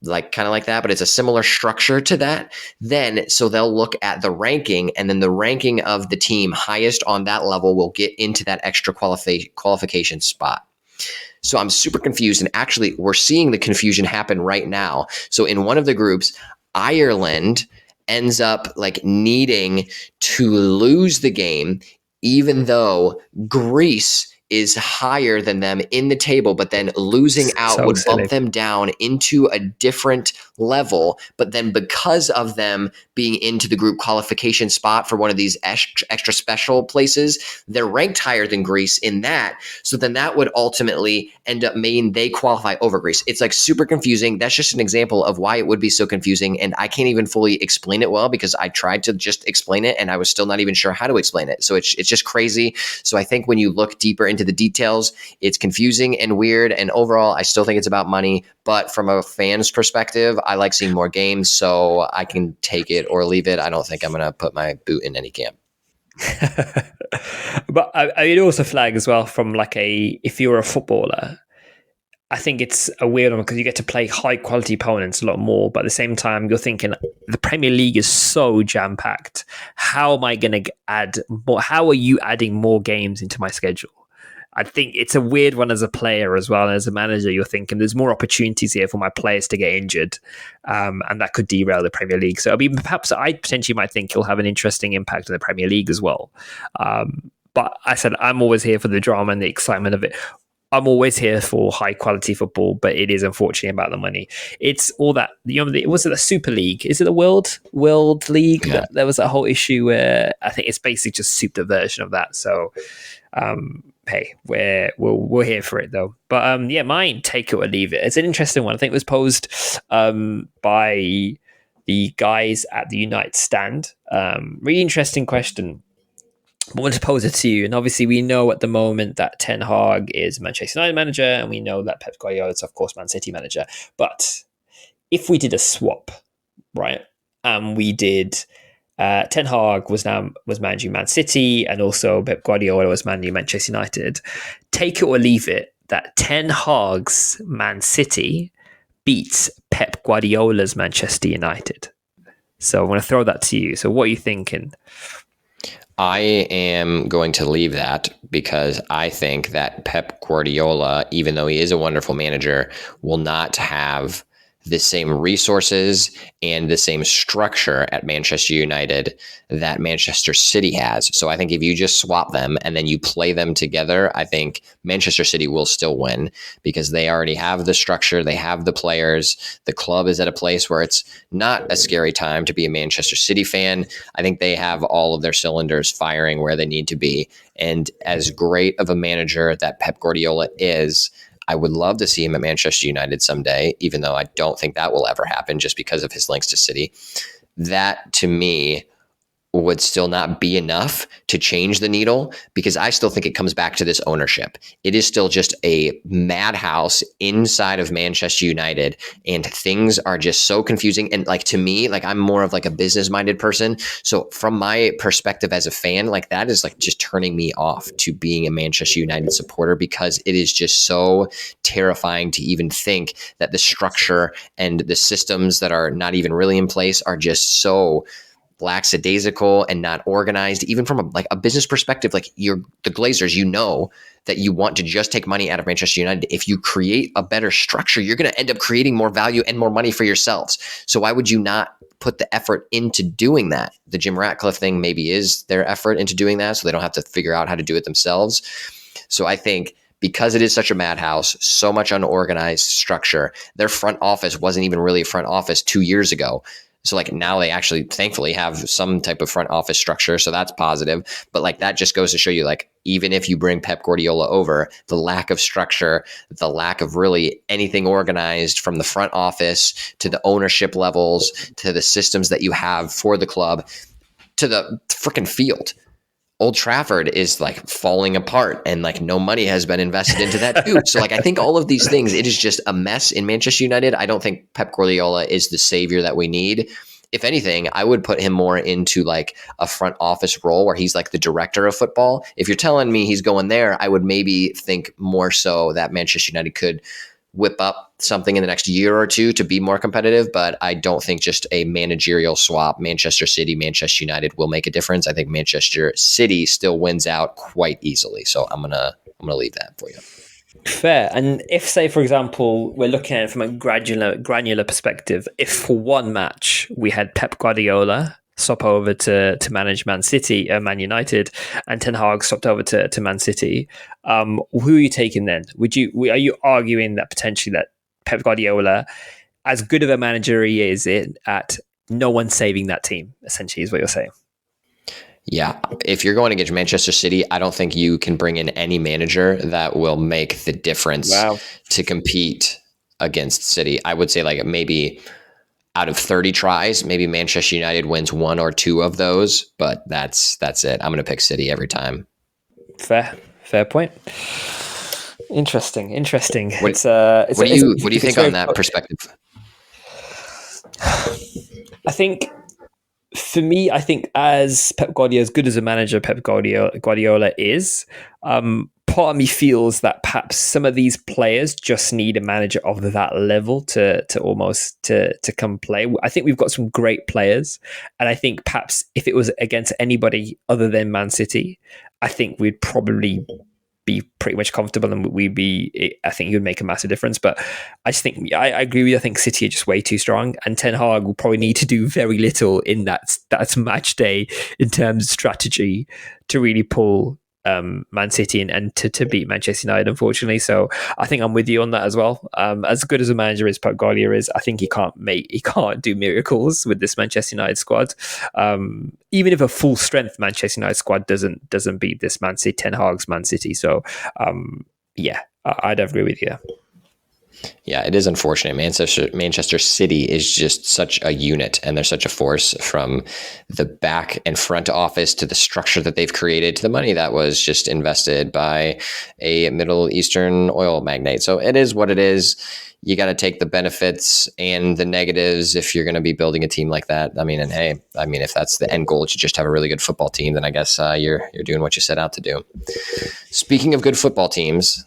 like kind of like that, but it's a similar structure to that. Then so they'll look at the ranking, and then the ranking of the team highest on that level will get into that extra qualification spot. So I'm super confused, and actually we're seeing the confusion happen right now. So in one of the groups, Ireland ends up like needing to lose the game, even though Greece is higher than them in the table, but then losing out would bump them down into a different level. But then because of them being into the group qualification spot for one of these extra special places, they're ranked higher than Greece in that. So then that would ultimately end up meaning they qualify over Greece. It's like super confusing. That's just an example of why it would be so confusing. And I can't even fully explain it well, because I tried to just explain it and I was still not even sure how to explain it. So it's just crazy. So I think when you look deeper into the details, it's confusing and weird. And overall, I still think it's about money. But from a fan's perspective, I like seeing more games, so I can take it or leave it. I don't think I'm going to put my boot in any camp. But I would also flag as well from like if you're a footballer, I think it's a weird one, because you get to play high quality opponents a lot more, but at the same time you're thinking the Premier League is so jam packed. How am I going to add more? How are you adding more games into my schedule? I think it's a weird one as a player as well. As a manager, you're thinking there's more opportunities here for my players to get injured, and that could derail the Premier League. So I mean, perhaps I potentially might think it'll have an interesting impact on the Premier League as well. But I said I'm always here for the drama and the excitement of it. I'm always here for high quality football, but it is unfortunately about the money. It's all that, was it the Super League? Is it the World League? Yeah. There was a whole issue where I think it's basically just souped a version of that. So, hey, we're here for it though. But yeah, mine, take it or leave it. It's an interesting one. I think it was posed by the guys at the United Stand. Really interesting question. I want to pose it to you. And obviously, we know at the moment that Ten Hag is Manchester United manager, and we know that Pep Guardiola is, of course, Man City manager. But if we did a swap, right, and we did Ten Hag was managing Man City, and also Pep Guardiola was managing Manchester United. Take it or leave it that Ten Hag's Man City beats Pep Guardiola's Manchester United. So I'm going to throw that to you. So what are you thinking? I am going to leave that because I think that Pep Guardiola, even though he is a wonderful manager, will not have the same resources and the same structure at Manchester United that Manchester City has. So I think if you just swap them and then you play them together, I think Manchester City will still win because they already have the structure, they have the players, the club is at a place where it's not a scary time to be a Manchester City fan. I think they have all of their cylinders firing where they need to be. And as great of a manager that Pep Guardiola is, I would love to see him at Manchester United someday, even though I don't think that will ever happen just because of his links to City. That, to me, would still not be enough to change the needle because I still think it comes back to this ownership. It is still just a madhouse inside of Manchester United, and things are just so confusing. And like, to me, like, I'm more of like a business-minded person. So from my perspective as a fan, like, that is like just turning me off to being a Manchester United supporter because it is just so terrifying to even think that the structure and the systems that are not even really in place are just so lackadaisical and not organized. Even from a business perspective, like, you're the Glazers, you know that you want to just take money out of Manchester United. If you create a better structure, you're going to end up creating more value and more money for yourselves. So why would you not put the effort into doing that? The Jim Ratcliffe thing maybe is their effort into doing that, so they don't have to figure out how to do it themselves. So I think because it is such a madhouse, so much unorganized structure, their front office wasn't even really a front office 2 years ago. So like, now they actually thankfully have some type of front office structure. So that's positive. But like, that just goes to show you, like, even if you bring Pep Guardiola over, the lack of structure, the lack of really anything organized from the front office to the ownership levels, to the systems that you have for the club, to the freaking field. Old Trafford is like falling apart, and like no money has been invested into that too. So like, I think all of these things, it is just a mess in Manchester United. I don't think Pep Guardiola is the savior that we need. If anything, I would put him more into like a front office role where he's like the director of football. If you're telling me he's going there, I would maybe think more so that Manchester United could whip up something in the next year or two to be more competitive. But I don't think just a managerial swap, Manchester City, Manchester United, will make a difference. I think Manchester City still wins out quite easily. So I'm gonna leave that for you. Fair. And if, say, for example, we're looking at it from a granular perspective, if for one match we had Pep Guardiola swap over to manage Man United, and Ten Hag swapped over to Man City, who are you taking then? Are you arguing that potentially that Pep Guardiola, as good of a manager he is at, no one's saving that team, essentially, is what you're saying? Yeah. If you're going against Manchester City, I don't think you can bring in any manager that will make the difference to compete against City. I would say like maybe out of 30 tries, maybe Manchester United wins one or two of those, but that's it. I'm going to pick City every time. Fair point. Interesting. What do you think on that perspective? I think, for me, as Pep Guardiola, as good as a manager Pep Guardiola is, part of me feels that perhaps some of these players just need a manager of that level to come play. I think we've got some great players, and I think perhaps if it was against anybody other than Man City, I think we'd probably be pretty much comfortable, and I think it would make a massive difference. But I just think, I agree with you. I think City are just way too strong, and Ten Hag will probably need to do very little in that match day in terms of strategy to really pull Man City and to beat Manchester United, unfortunately. So I think I'm with you on that as well. As good as a manager as Pep Guardiola is, I think he can't do miracles with this Manchester United squad. Even if a full strength Manchester United squad doesn't beat this Man City, Ten Hag's Man City. So yeah, I'd agree with you. Yeah, it is unfortunate. Manchester City is just such a unit, and they're such a force from the back and front office to the structure that they've created to the money that was just invested by a Middle Eastern oil magnate. So it is what it is. You got to take the benefits and the negatives if you're going to be building a team like that. I mean, and hey, I mean, if that's the end goal to just have a really good football team, then I guess you're doing what you set out to do. Speaking of good football teams,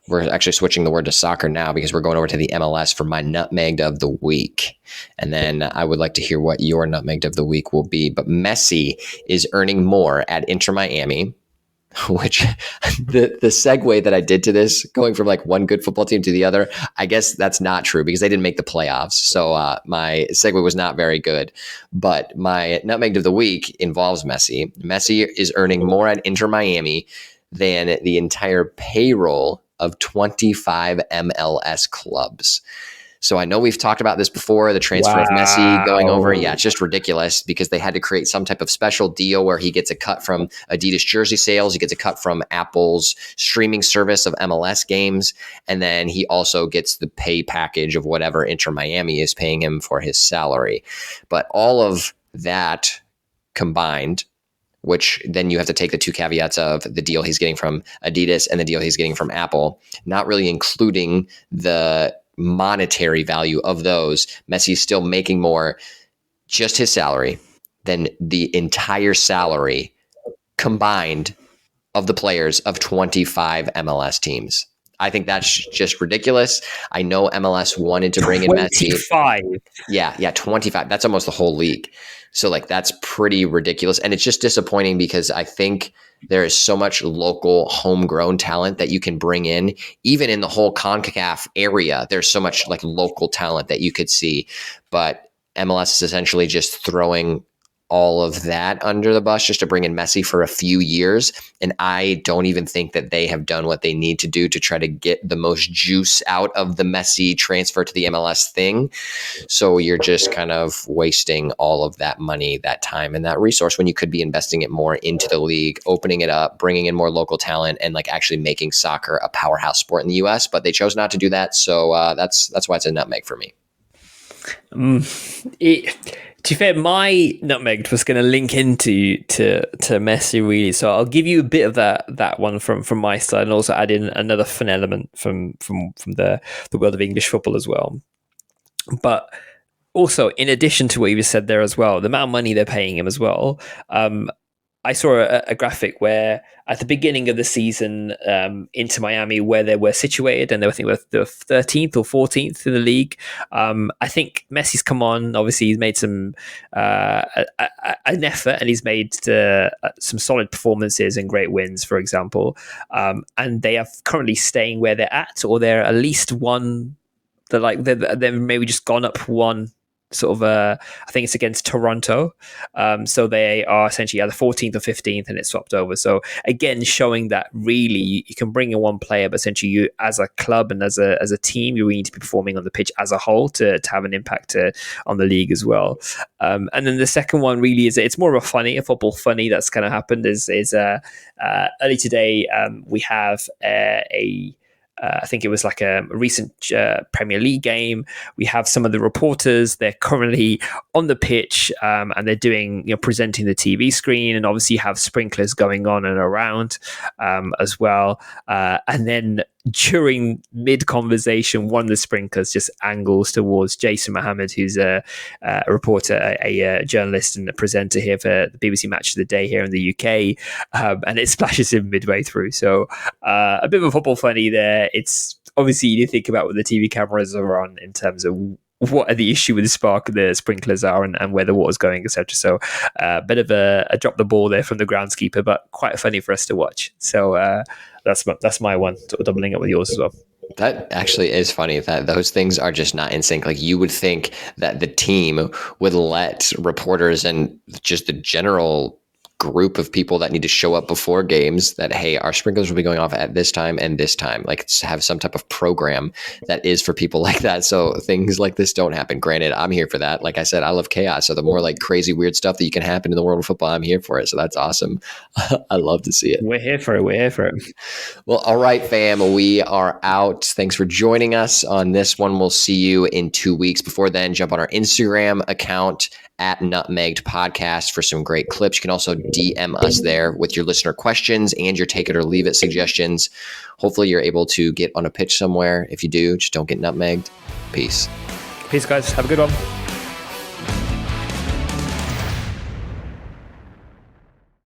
we're actually switching the word to soccer now because we're going over to the MLS for my Nutmegged of the week. And then I would like to hear what your Nutmegged of the week will be. But Messi is earning more at Inter Miami, which the segue that I did to this, going from like one good football team to the other, I guess that's not true because they didn't make the playoffs. So my segue was not very good. But my Nutmegged of the week involves Messi. Messi is earning more at Inter Miami than the entire payroll of 25 MLS clubs. So I know we've talked about this before, the transfer of Messi going over. Yeah, it's just ridiculous because they had to create some type of special deal where he gets a cut from Adidas jersey sales. He gets a cut from Apple's streaming service of MLS games. And then he also gets the pay package of whatever Inter Miami is paying him for his salary. But all of that combined, which then you have to take the two caveats of the deal he's getting from Adidas and the deal he's getting from Apple, not really including the monetary value of those. Messi's still making more, just his salary, than the entire salary combined of the players of 25 MLS teams. I think that's just ridiculous. I know MLS wanted to bring in Messi. 25. Yeah, 25. That's almost the whole league. So like that's pretty ridiculous. And it's just disappointing because I think there is so much local homegrown talent that you can bring in. Even in the whole CONCACAF area, there's so much like local talent that you could see. But MLS is essentially just throwing all of that under the bus just to bring in Messi for a few years. And I don't even think that they have done what they need to do to try to get the most juice out of the Messi transfer to the MLS thing. So you're just kind of wasting all of that money, that time, and that resource when you could be investing it more into the league, opening it up, bringing in more local talent, and like actually making soccer a powerhouse sport in the US. But they chose not to do that. So that's why it's a nutmeg for me. To be fair, my Nutmegged was going to link into to Messi really, so I'll give you a bit of that one from my side, and also add in another fun element from the world of English football as well. But also, in addition to what you just said there as well, the amount of money they're paying him as well. I saw a graphic where at the beginning of the season, Inter Miami, where they were situated, and they were, I think, the 13th or 14th in the league. I think Messi's come on. Obviously, he's made some an effort, and he's made some solid performances and great wins, for example. And they are currently staying where they're at, or they're at least one. They've maybe just gone up one. Sort of, I think it's against Toronto. So they are essentially either 14th or 15th, and it's swapped over. So again, showing that really you can bring in one player, but essentially you, as a club and as a team, you need to be performing on the pitch as a whole to have an impact on the league as well. And then the second one really is, it's more of a football funny that's kind of happened is early today. We have I think it was like a recent Premier League game. We have some of the reporters. They're currently on the pitch, and they're doing, presenting the TV screen, and obviously you have sprinklers going on and around as well. And then during mid-conversation, one of the sprinklers just angles towards Jason Mohammed, who's a reporter, a journalist and a presenter here for the BBC Match of the Day here in the UK, and it splashes him midway through. So a bit of a football funny there. It's obviously you think about what the TV cameras are on in terms of what are the issue with the sprinklers are and where the water's going, etc. So a bit of a drop the ball there from the groundskeeper, but quite funny for us to watch. So that's my one, sort of doubling up with yours as well. That actually is funny that those things are just not in sync. Like you would think that the team would let reporters and just the general group of people that need to show up before games that, hey, our sprinklers will be going off at this time and this time. Like, have some type of program that is for people like that, so things like this don't happen. Granted, I'm here for that. Like I said, I love chaos, so the more like crazy weird stuff that you can happen in the world of football, I'm here for it. So that's awesome. I love to see it. We're here for it. Well, all right, fam, we are out. Thanks for joining us on this one. We'll see you in 2 weeks. Before then, jump on our Instagram account at Nutmegged Podcast for some great clips. You can also DM us there with your listener questions and your take it or leave it suggestions. Hopefully you're able to get on a pitch somewhere. If you do, just don't get nutmegged. Peace. Peace, guys. Have a good one.